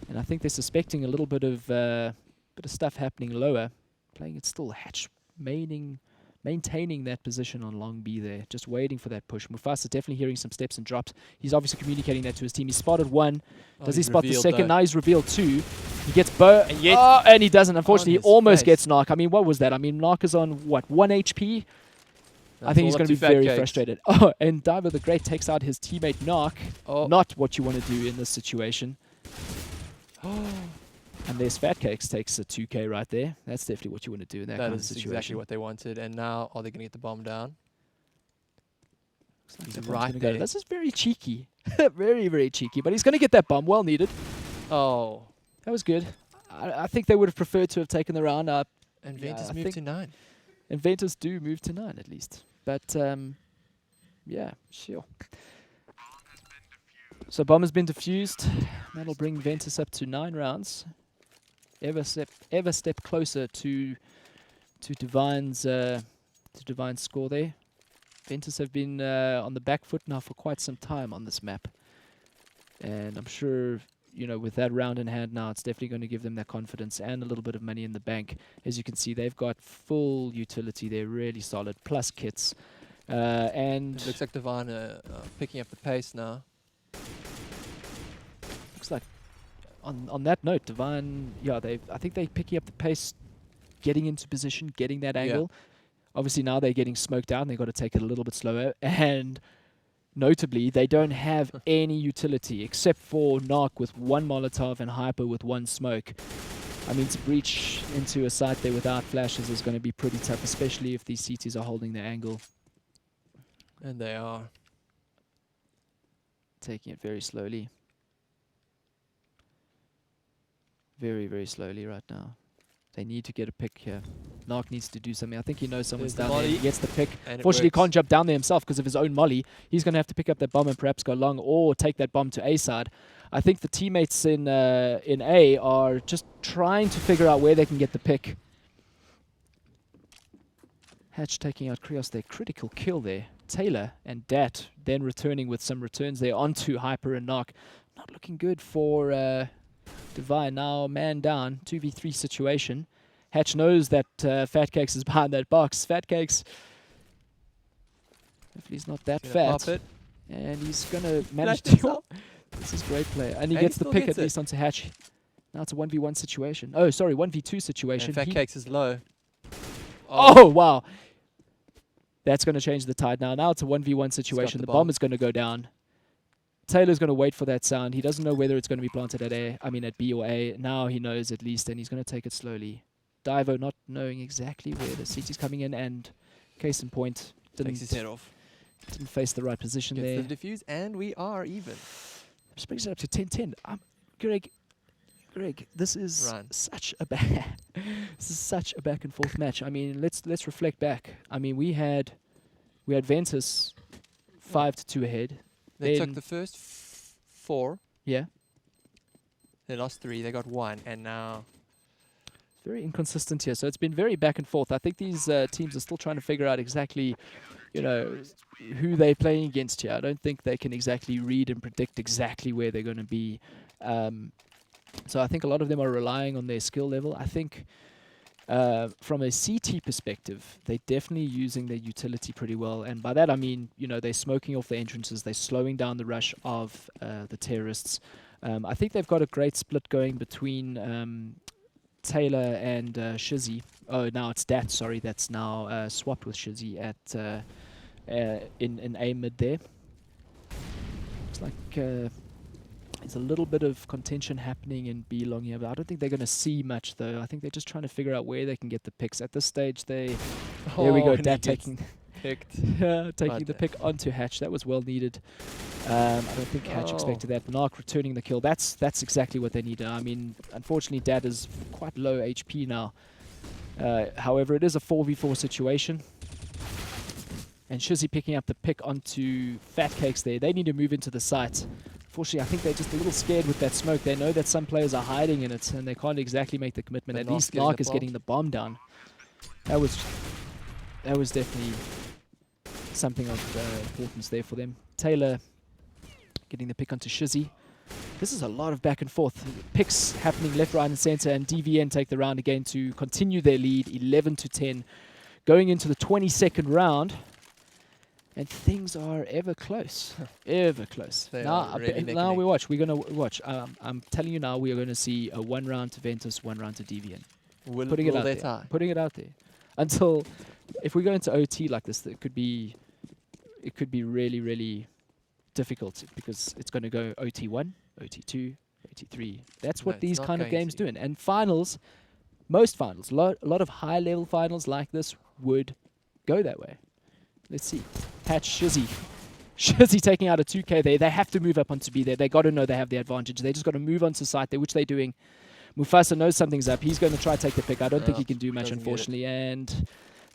And I think they're suspecting a little bit of stuff happening lower. Playing it still, Hatch maintaining that position on long B there, just waiting for that push. Mufasa definitely hearing some steps and drops. He's obviously communicating that to his team. He spotted one. Does he spot the second? Now he's revealed two. He gets Bo, and he doesn't. Unfortunately, he almost gets Narc. I mean, what was that? I mean, Narc is on, what, 1 HP? I think he's going to be very frustrated. Oh, and Diver the Great takes out his teammate Narc. Oh. Not what you want to do in this situation. And there's Fat Cakes takes a 2K right there. That's definitely what you want to do in that kind of situation. That is exactly what they wanted. And now, are they going to get the bomb down? He's right there. This is very cheeky. Very, very cheeky. But he's going to get that bomb. Well needed. Oh, that was good. I think they would have preferred to have taken the round up. And Ventus moved to 9. And Ventus do move to 9 at least. But, yeah, sure. So bomb has been defused. That'll bring Ventus up to 9 rounds. Ever step closer to Devine's score there. Ventus have been on the back foot now for quite some time on this map, and I'm sure, you know, with that round in hand now, it's definitely going to give them that confidence and a little bit of money in the bank. As you can see, they've got full utility. They're really solid, plus kits, and it looks like Devine picking up the pace now. Looks like. On that note, Devine, yeah, I think they're picking up the pace, getting into position, getting that angle. Yeah. Obviously now they're getting smoked out and they've got to take it a little bit slower. And notably, they don't have any utility except for Narc with 1 Molotov and Hyper with 1 smoke. I mean, to breach into a site there without flashes is going to be pretty tough, especially if these CTs are holding their angle. And they are. Taking it very slowly. Very, very slowly right now. They need to get a pick here. Narc needs to do something. I think he knows someone's down there. He gets the pick. Fortunately, he can't jump down there himself because of his own molly. He's going to have to pick up that bomb and perhaps go long or take that bomb to A side. I think the teammates in A are just trying to figure out where they can get the pick. Hatch taking out Krios there. Critical kill there. Taylor and Dat then returning with some returns there onto Hyper and Narc. Not looking good for Devine. Now man down, 2v3 situation. Hatch knows that Fat Cakes is behind that box. Fat Cakes, hopefully he's not that fat. And he's going to manage to... This is great play. And he gets the pick at least onto Hatch. Now it's a 1v1 situation. Oh, sorry, 1v2 situation. And Fat Cakes is low. Oh, wow. That's going to change the tide now. Now it's a 1v1 situation. The bomb is going to go down. Taylor's going to wait for that sound. He doesn't know whether it's going to be planted at B or A. Now he knows at least, and he's going to take it slowly. Divo not knowing exactly where the CT's coming in, and case in point, takes his head off. Didn't face the right position there. Gets the defuse, and we are even. Just brings it up to 10-10. Greg, this is such a this is such a back and forth match. I mean, let's reflect back. I mean, we had Ventus 5-2 ahead. They took the first 4. Yeah. They lost 3. They got 1, and now very inconsistent here. So it's been very back and forth. I think these teams are still trying to figure out exactly, you know, who they're playing against here. I don't think they can exactly read and predict exactly where they're going to be. So I think a lot of them are relying on their skill level. I think from a CT perspective, they're definitely using their utility pretty well. And by that, I mean, you know, they're smoking off the entrances. They're slowing down the rush of the terrorists. I think they've got a great split going between Taylor and Shizzy. Oh, now it's Dat, sorry. That's now swapped with Shizzy at in A mid there. Looks like there's a little bit of contention happening in B long here, but I don't think they're going to see much, though. I think they're just trying to figure out where they can get the picks. At this stage, there we go. Dat taking the pick onto Hatch. That was well needed. I don't think Hatch expected that. Narc returning the kill. That's exactly what they needed. I mean, unfortunately, Dat is quite low HP now. However, it is a 4v4 situation. And Shizzy picking up the pick onto Fat Cakes there. They need to move into the site. Unfortunately, I think they're just a little scared with that smoke. They know that some players are hiding in it, and they can't exactly make the commitment. But At Narc's least getting Narc the is bomb. getting the bomb down. That was definitely something of importance there for them. Taylor getting the pick onto Shizzy. This is a lot of back and forth. Picks happening left, right, and center, and DVN take the round again to continue their lead, 11-10, going into the 22nd round. And things are ever close, ever close. They Now, are really neck and now neck. we watch. We're gonna watch. I'm telling you now, we are going to see a 1 round to Ventus, 1 round to DVN. Putting it out Will they there. tie? Putting it out there. Until, if we go into OT like this, it could be really, really difficult because it's going to go OT1, OT2, OT3. That's No, what it's these not kind of going games to. do. And finals, most finals, a lot of high-level finals like this would go that way. Let's see. Hatch, Shizzy. Shizzy taking out a 2K there. They have to move up onto B there. They got to know they have the advantage. They just got to move onto site there, which they're doing. Mufasa knows something's up. He's going to try to take the pick. I don't think he can do much, doesn't get it. unfortunately. And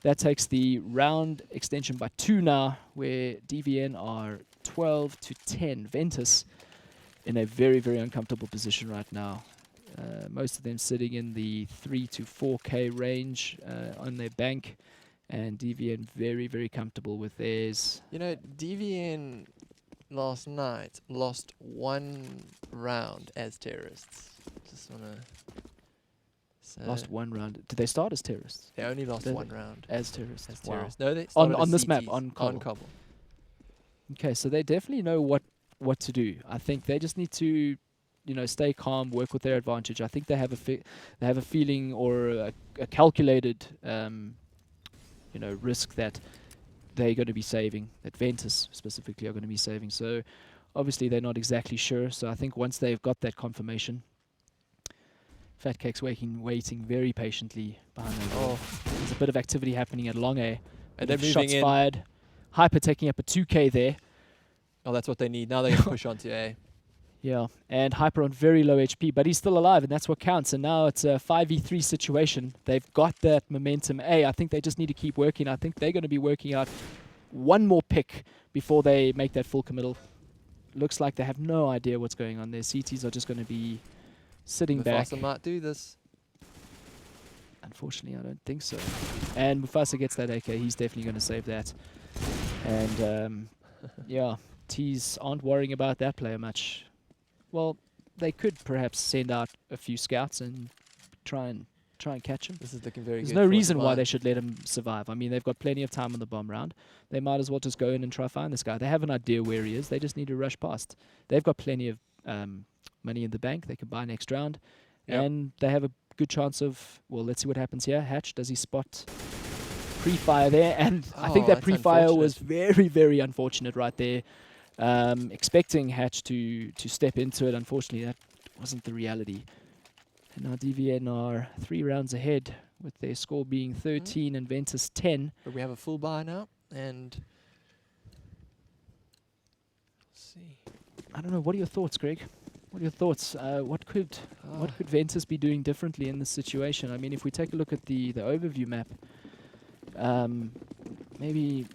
that takes the round extension by 2 now, where DVN are 12-10. Ventus in a very, very uncomfortable position right now. Most of them sitting in the 3 to 4K range on their bank. And DVN very, very comfortable with theirs. You know, DVN last night lost 1 round as terrorists. Just wanna say Lost 1 round. Did they start as terrorists? they only lost Did 1 they? round As terrorists. as Wow. terrorists. No, they On- started on as this map, CTs, on Cobble. Cobble. Okay, so they definitely know what to do. I think they just need to, stay calm, work with their advantage. I think they have a feeling or a calculated, risk that they're going to be saving. That Ventus specifically are going to be saving. So obviously they're not exactly sure. So I think once they've got that confirmation, Fat Cake's waiting very patiently behind the wall. There's a bit of activity happening at Long A. And they're moving Shots in. fired. Hyper taking up a 2K there. Oh, that's what they need. Now they're going to push onto A. Yeah, and Hyper on very low HP, but he's still alive, and that's what counts. And now it's a 5v3 situation. They've got that momentum. I think they just need to keep working. I think they're going to be working out one more pick before they make that full committal. Looks like they have no idea what's going on there. CTs are just going to be sitting back. Mufasa might do this. Unfortunately, I don't think so. And Mufasa gets that AK. He's definitely going to save that. And yeah, T's aren't worrying about that player much. Well, they could perhaps send out a few scouts and try and catch him. This is looking very There's good. no for reason why Devine. they should let him survive. I mean, they've got plenty of time on the bomb round. They might as well just go in and try find this guy. They have an idea where he is. They just need to rush past. They've got plenty of money in the bank. They can buy next round. Yep. And they have a good chance of, well, let's see what happens here. Hatch, does he spot pre-fire there? And I think Oh, that that's pre-fire was unfortunate. very, very unfortunate right there. Expecting Hatch to step into it. Unfortunately, that wasn't the reality. And now DVN are 3 rounds ahead with their score being 13 and Ventus 10. But we have a full buy now, and let's see. I don't know. What are your thoughts, Greg? What are your thoughts? What could Ventus be doing differently in this situation? I mean, if we take a look at the overview map, maybe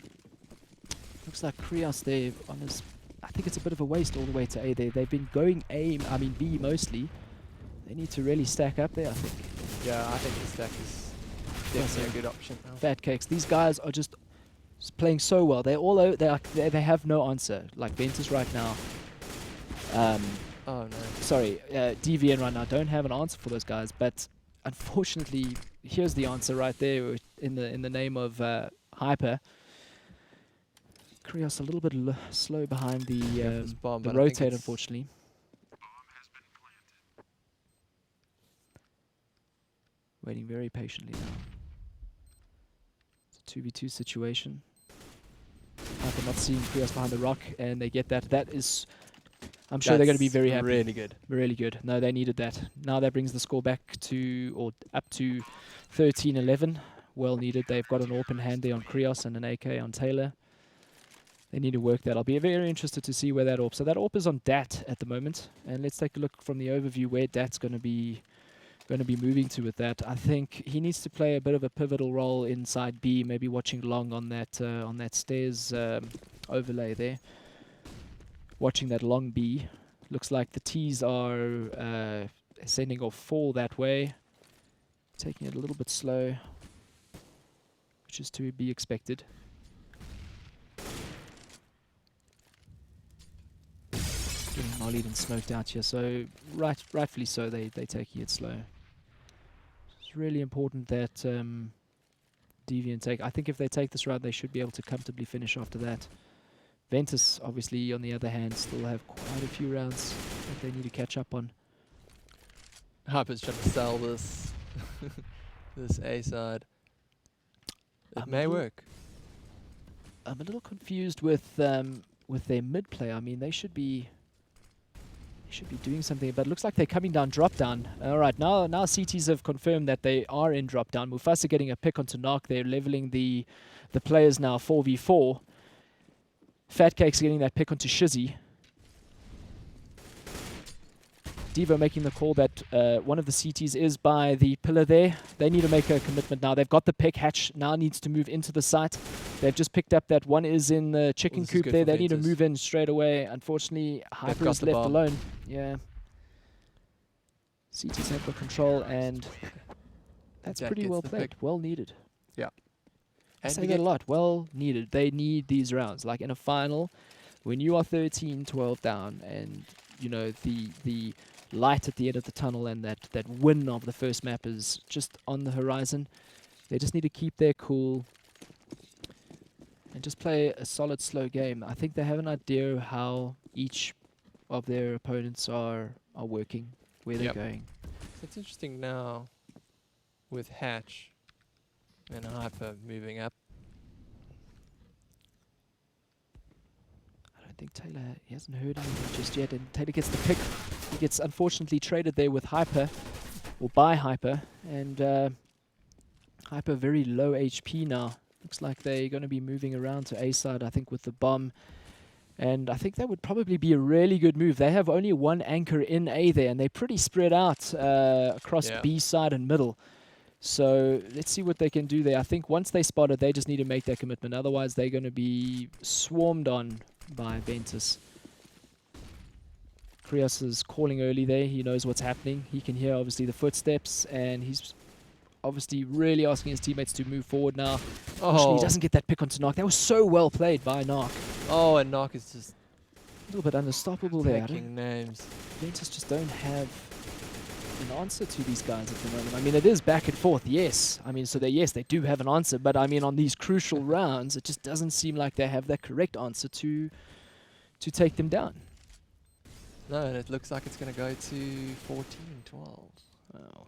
looks like Krios there on his. I think it's a bit of a waste all the way to A there. They've been going B mostly. They need to really stack up there, I think. Yeah, I think the stack is definitely a good option. Oh. Fat Cakes. These guys are just playing so well. They're all they have no answer. Like Ventus right now. Oh no. Sorry, DVN right now don't have an answer for those guys. But unfortunately, here's the answer right there in the name of Hyper. Krios a little bit slow behind the bomb, but I think rotate, it's- unfortunately. Waiting very patiently now. It's a 2v2 situation. Hyper not seeing Krios behind the rock, and they get that. That is, I'm sure they're going to be That's very happy. Really good. Really good. No, they needed that. Now that brings the score back to, or up to 13-11. Well needed. They've got an AWP in hand there on Krios and an AK on Taylor. They need to work that. I'll be very interested to see where that AWP. So that AWP is on Dat at the moment. And let's take a look from the overview where Dat's going to be moving to with that. I think he needs to play a bit of a pivotal role inside B, maybe watching long on that stairs overlay there. Watching that long B. Looks like the T's are sending off 4 that way. Taking it a little bit slow, which is to be expected. Getting mollied and smoked out here, so rightfully so, they're taking it slow. It's really important that Devine take. I think if they take this round, they should be able to comfortably finish after that. Ventus, obviously, on the other hand, still have quite a few rounds that they need to catch up on. Hyper's trying to sell this this A side. It may work. I'm a little confused with their mid play. I mean, they should be doing something, but it looks like they're coming down drop down. All right, now CTs have confirmed that they are in drop down. Mufasa getting a pick onto Narc. They're leveling the players now 4v4. Fatcake's getting that pick onto Shizzy. Devo making the call that one of the CTs is by the pillar there. They need to make a commitment now. They've got the pick. Hatch now needs to move into the site. They've just picked up that one is in the chicken coop there. They need to move in straight away. Unfortunately, Hyper is left alone. Yeah. CTs have got control, and that's pretty well played. Well needed. Yeah. I say that a lot. Well needed. They need these rounds. Like in a final, when you are 13-12 down, and you know the light at the end of the tunnel and that win of the first map is just on the horizon. They just need to keep their cool and just play a solid slow game. I think they have an idea how each of their opponents are working, where they're going. So it's interesting now with Hatch and Hyper moving up. I think Taylor, he hasn't heard anything just yet, and Taylor gets the pick. He gets unfortunately traded there with Hyper, or by Hyper, and Hyper very low HP now. Looks like they're going to be moving around to A side, I think, with the bomb, and I think that would probably be a really good move. They have only one anchor in A there, and they're pretty spread out across B side and middle. So let's see what they can do there. I think once they spot it, they just need to make that commitment. Otherwise, they're going to be swarmed on by Ventus. Krios is calling early there. He knows what's happening. He can hear, obviously, the footsteps, and he's obviously really asking his teammates to move forward now. He doesn't get that pick onto Narc. That was so well played by Narc. Oh, and Narc is just a little bit unstoppable there. Names. Ventus just don't have an answer to these guys at the moment. I mean, it is back and forth, yes. I mean, so they do have an answer, but I mean, on these crucial rounds, it just doesn't seem like they have that correct answer to take them down. No, and it looks like it's going to go to 14-12. Oh.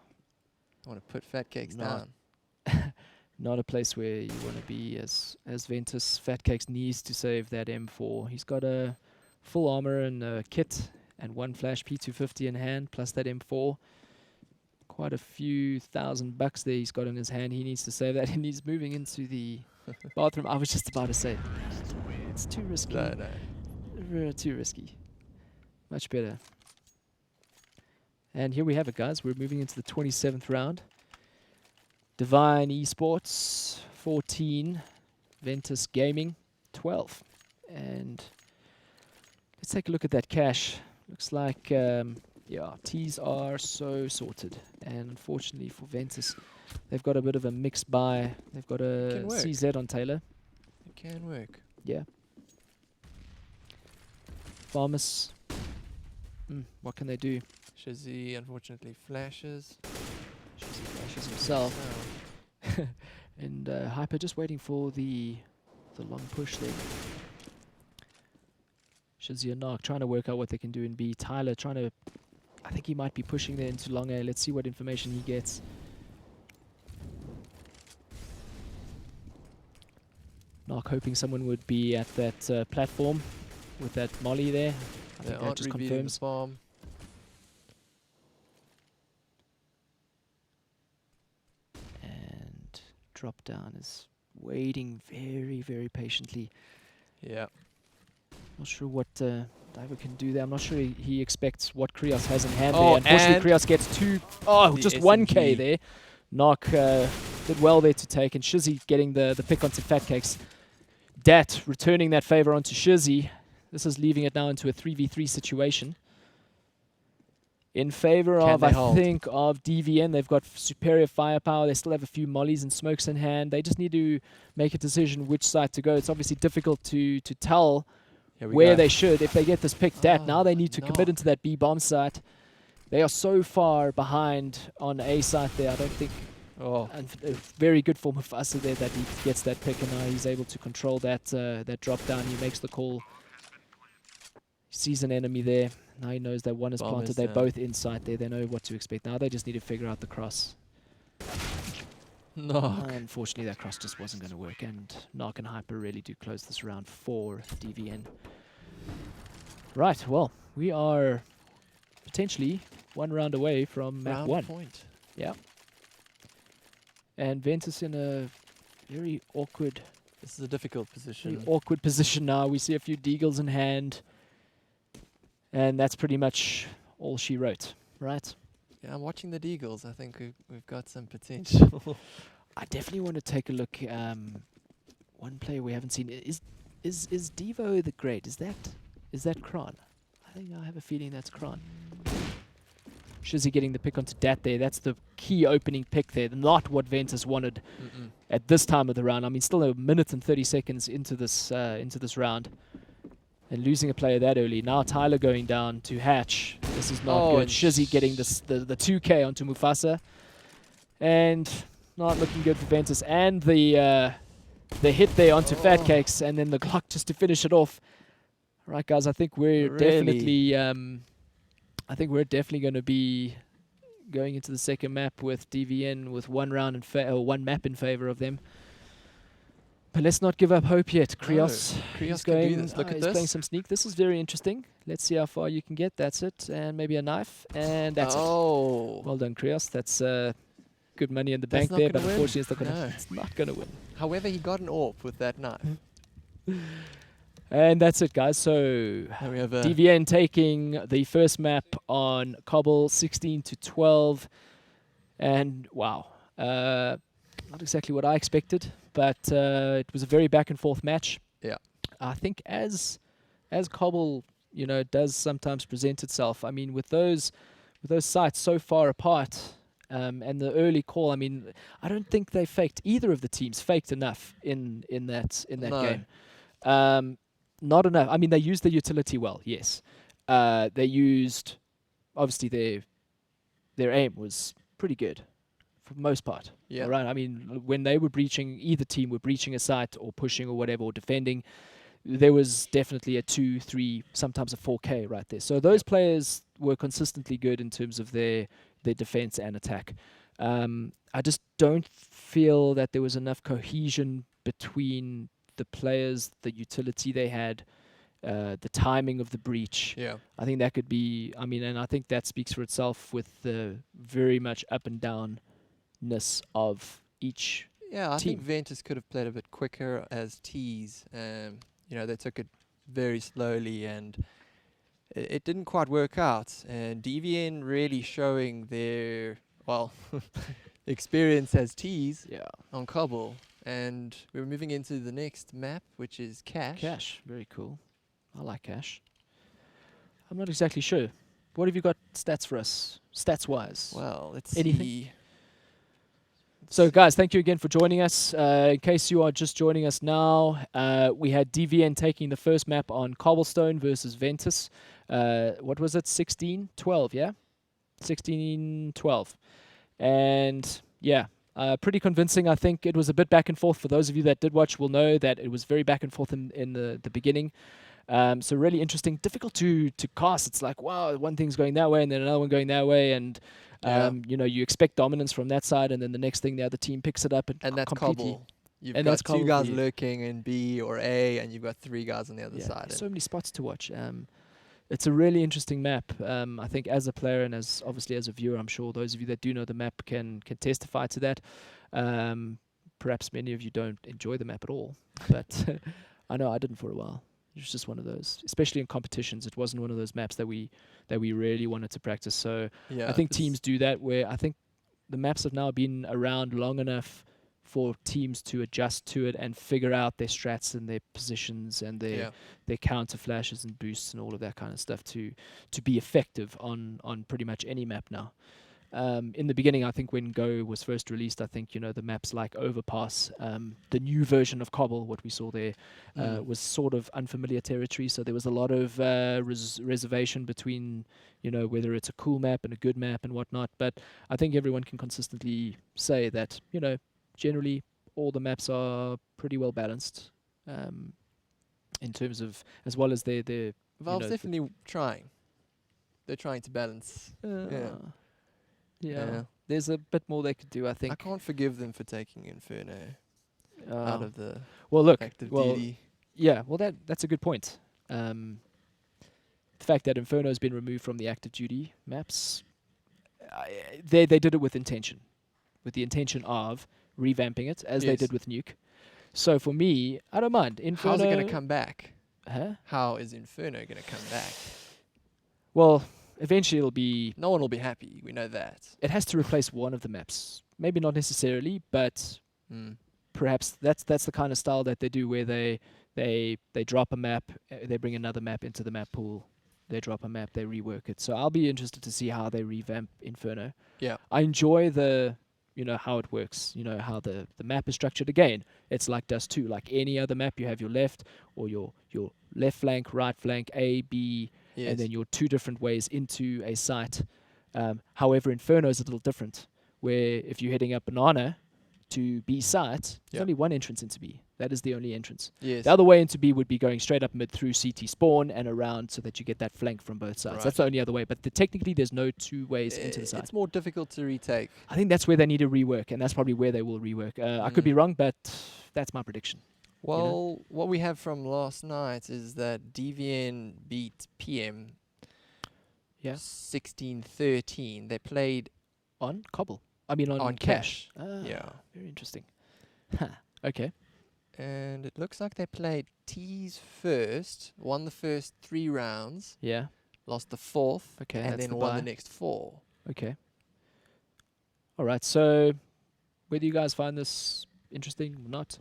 I want to put Fatcakes down. Not a place where you want to be as Ventus. Fatcakes needs to save that M4. He's got a full armor and a kit and one flash P250 in hand, plus that M4. Quite a few $1,000 there he's got in his hand. He needs to save that, and he's moving into the bathroom. I was just about to say, it's too risky. No. Too risky. Much better. And here we have it, guys. We're moving into the 27th round. Devine eSports, 14. Ventus Gaming, 12. And let's take a look at that cash. Looks like, T's are so sorted. And unfortunately for Ventus, they've got a bit of a mixed buy. They've got a CZ on Taylor. It can work. Yeah. Farmus. What can they do? Shizzy unfortunately flashes. Shizzy flashes himself. And Hyper just waiting for the long push there. Shizzy and Narc trying to work out what they can do in B. Tyler trying to... I think he might be pushing there into long A. Let's see what information he gets. Narc hoping someone would be at that platform with that molly there. I think that just confirms. Bomb. And drop down is waiting very, very patiently. Yeah. Not sure what Diver can do there. I'm not sure he expects what Krios has in hand there. Unfortunately, Krios gets just 1k there. Narc did well there to take, and Shizzy getting the pick onto Fatcakes. Dat returning that favor onto Shizzy. This is leaving it now into a 3v3 situation. in favor Can of, they I hold? think, of DVN. They've got superior firepower. They still have a few mollies and smokes in hand. They just need to make a decision which side to go. It's obviously difficult to tell Here we where go. they should. If they get this pick dat, now Oh, they need to commit knock. into that B bomb site. They are so far behind on A site there. I don't think. Oh, And very good for Mufasa there that he gets that pick, and now he's able to control that that drop down. He makes the call. Sees an enemy there. Now he knows that one is Bomb planted. is They're down. both inside there. They know what to expect. Now they just need to figure out the cross. knock. Unfortunately, that cross just wasn't going to work, and Narc and Hyper really do close this round for DVN. Right, well, we are potentially one round away from map Round 1. point. Yeah. And Ventus in a very awkward This is a difficult position. position now. We see a few deagles in hand. And that's pretty much all she wrote, right? Yeah, I'm watching the Deagles. I think we've got some potential. I definitely want to take a look. One player we haven't seen is Devo the Great. Is that Kron? I think I have a feeling that's Kron. Shizzy getting the pick onto Dat there. That's the key opening pick there. Not what Ventus wanted at this time of the round. I mean, still a minute and 30 seconds into this round. And losing a player that early. Now Tyler going down to Hatch. This is not good. and Shizzy getting the 2K onto Mufasa. And not looking good for Ventus. And the hit there onto Fat Cakes. And then the Glock just to finish it off. All right, guys, I think we're Really? definitely going to be going into the second map with DVN with one map in favor of them. But let's not give up hope yet. Krios, Krios can do this. Look at he's playing this. some sneak. This is very interesting. Let's see how far you can get. That's it. And maybe a knife. And that's it. Oh. Well done, Krios. That's good money in the That's bank not there, gonna but win. unfortunately No. it's not going to win. However, he got an AWP with that knife. And that's it, guys. So Now we have a DVN taking the first map on Cobble, 16-12. And wow. Not exactly what I expected, but it was a very back and forth match. Yeah. I think as Cobble, does sometimes present itself. I mean, with those sites so far apart, and the early call. I mean, I don't think they faked either of the teams faked enough in that No. game. Not enough. I mean, they used the utility well. Yes, they used obviously their aim was pretty good for the most part. Yeah. All right. I mean, when they were breaching, either team were breaching a site or pushing or whatever or defending, there was definitely a 2, 3, sometimes a 4K right there. So those players were consistently good in terms of their defense and attack. I just don't feel that there was enough cohesion between the players, the utility they had, the timing of the breach. Yeah. I think that could be, and I think that speaks for itself with the very much up and downness of each. Yeah, I think team. Ventus could have played a bit quicker as T's. They took it very slowly and it didn't quite work out. And DVN really showing their, experience as T's Yeah. on Cobble. And we're moving into the next map, which is Cash. Cash, very cool. I like Cash. I'm not exactly sure. What have you got stats for us, stats-wise? Well, let's Anything? see. So, guys, thank you again for joining us. In case you are just joining us now, we had DVN taking the first map on Cobblestone versus Ventus. What was it? 16-12, yeah? 16-12. And, yeah, pretty convincing. I think it was a bit back and forth. For those of you that did watch will know that it was very back and forth in the beginning. So really interesting. Difficult to cast. It's like, wow, one thing's going that way and then another one going that way. And, you expect dominance from that side. And then the next thing, the other team picks it up. And that's completely. Cobble. You've And got that's two Cobble guys for you. lurking in B or A, and you've got 3 guys on the other Yeah, side. so many spots to watch. It's a really interesting map. I think as a player and as obviously as a viewer, I'm sure those of you that do know the map can testify to that. Perhaps many of you don't enjoy the map at all, but I know I didn't for a while. It was just one of those, especially in competitions. It wasn't one of those maps that we really wanted to practice. So Yeah, I think this- teams do that, where I think the maps have now been around long enough for teams to adjust to it and figure out their strats and their positions and their counter flashes and boosts and all of that kind of stuff to be effective on pretty much any map now. In the beginning, I think when Go was first released, I think, the maps like Overpass, the new version of Cobble, what we saw there, was sort of unfamiliar territory. So there was a lot of reservation between, whether it's a cool map and a good map and whatnot. But I think everyone can consistently say that, generally all the maps are pretty well balanced in terms of, as well as their Valve's definitely trying. They're trying to balance. Yeah, there's a bit more they could do, I think. I can't forgive them for taking Inferno out of the active duty. Yeah, well, that's a good point. The fact that Inferno has been removed from the active duty maps, they did it with intention, with the intention of revamping it, as they did with Nuke. So for me, I don't mind. Inferno. How's it going to come back? Huh? How is Inferno going to come back? Well, eventually it'll be... No one will be happy, we know that. It has to replace one of the maps. Maybe not necessarily, but perhaps that's the kind of style that they do, where they drop a map, they bring another map into the map pool, they drop a map, they rework it. So I'll be interested to see how they revamp Inferno. Yeah. I enjoy how it works, how the map is structured. Again, it's like Dust 2, like any other map. You have your left or your left flank, right flank, A, B, and then your two different ways into a site. However, Inferno is a little different, where if you're heading up Banana to B site, there's only one entrance into B. That is the only entrance. Yes. The other way into B would be going straight up mid through CT spawn and around, so that you get that flank from both sides. Right. That's the only other way. But technically, there's no two ways into the site. It's more difficult to retake. I think that's where they need to rework, and that's probably where they will rework. I could be wrong, but that's my prediction. Well, what we have from last night is that Devine beat PM 16-13. They played on Cobble. I mean on Cash. Yeah. Very interesting. Okay. And it looks like they played T's first, won the first 3 rounds. Yeah. Lost the 4th. Okay. And then won the next 4. Okay. All right. So whether you guys find this interesting or not,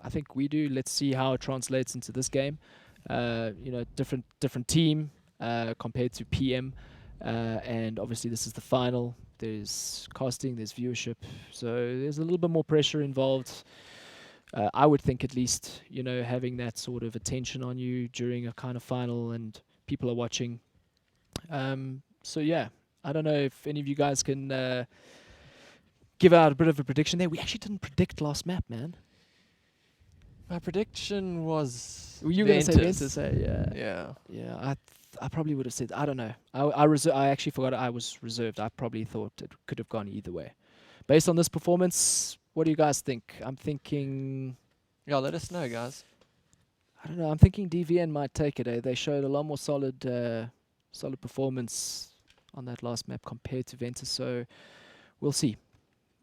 I think we do. Let's see how it translates into this game. Different team compared to PM, and obviously this is the final. There's casting, there's viewership, so there's a little bit more pressure involved. I would think, at least, having that sort of attention on you during a kind of final and people are watching. So yeah, I don't know if any of you guys can give out a bit of a prediction there. We actually didn't predict last map, man. My prediction was you were going to say Ventus, Yeah. Yeah, I probably would have said, I don't know. I actually forgot I was reserved. I probably thought it could have gone either way. Based on this performance, what do you guys think? I'm thinking... Yeah, let us know, guys. I don't know. I'm thinking DVN might take it. They showed a lot more solid performance on that last map compared to Ventus, so we'll see.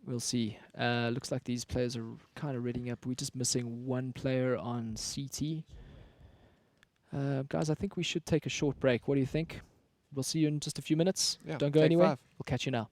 We'll see. Looks like these players are kind of readying up. We're just missing one player on CT. Guys, I think we should take a short break. What do you think? We'll see you in just a few minutes. Yeah, don't go anywhere. We'll catch you now.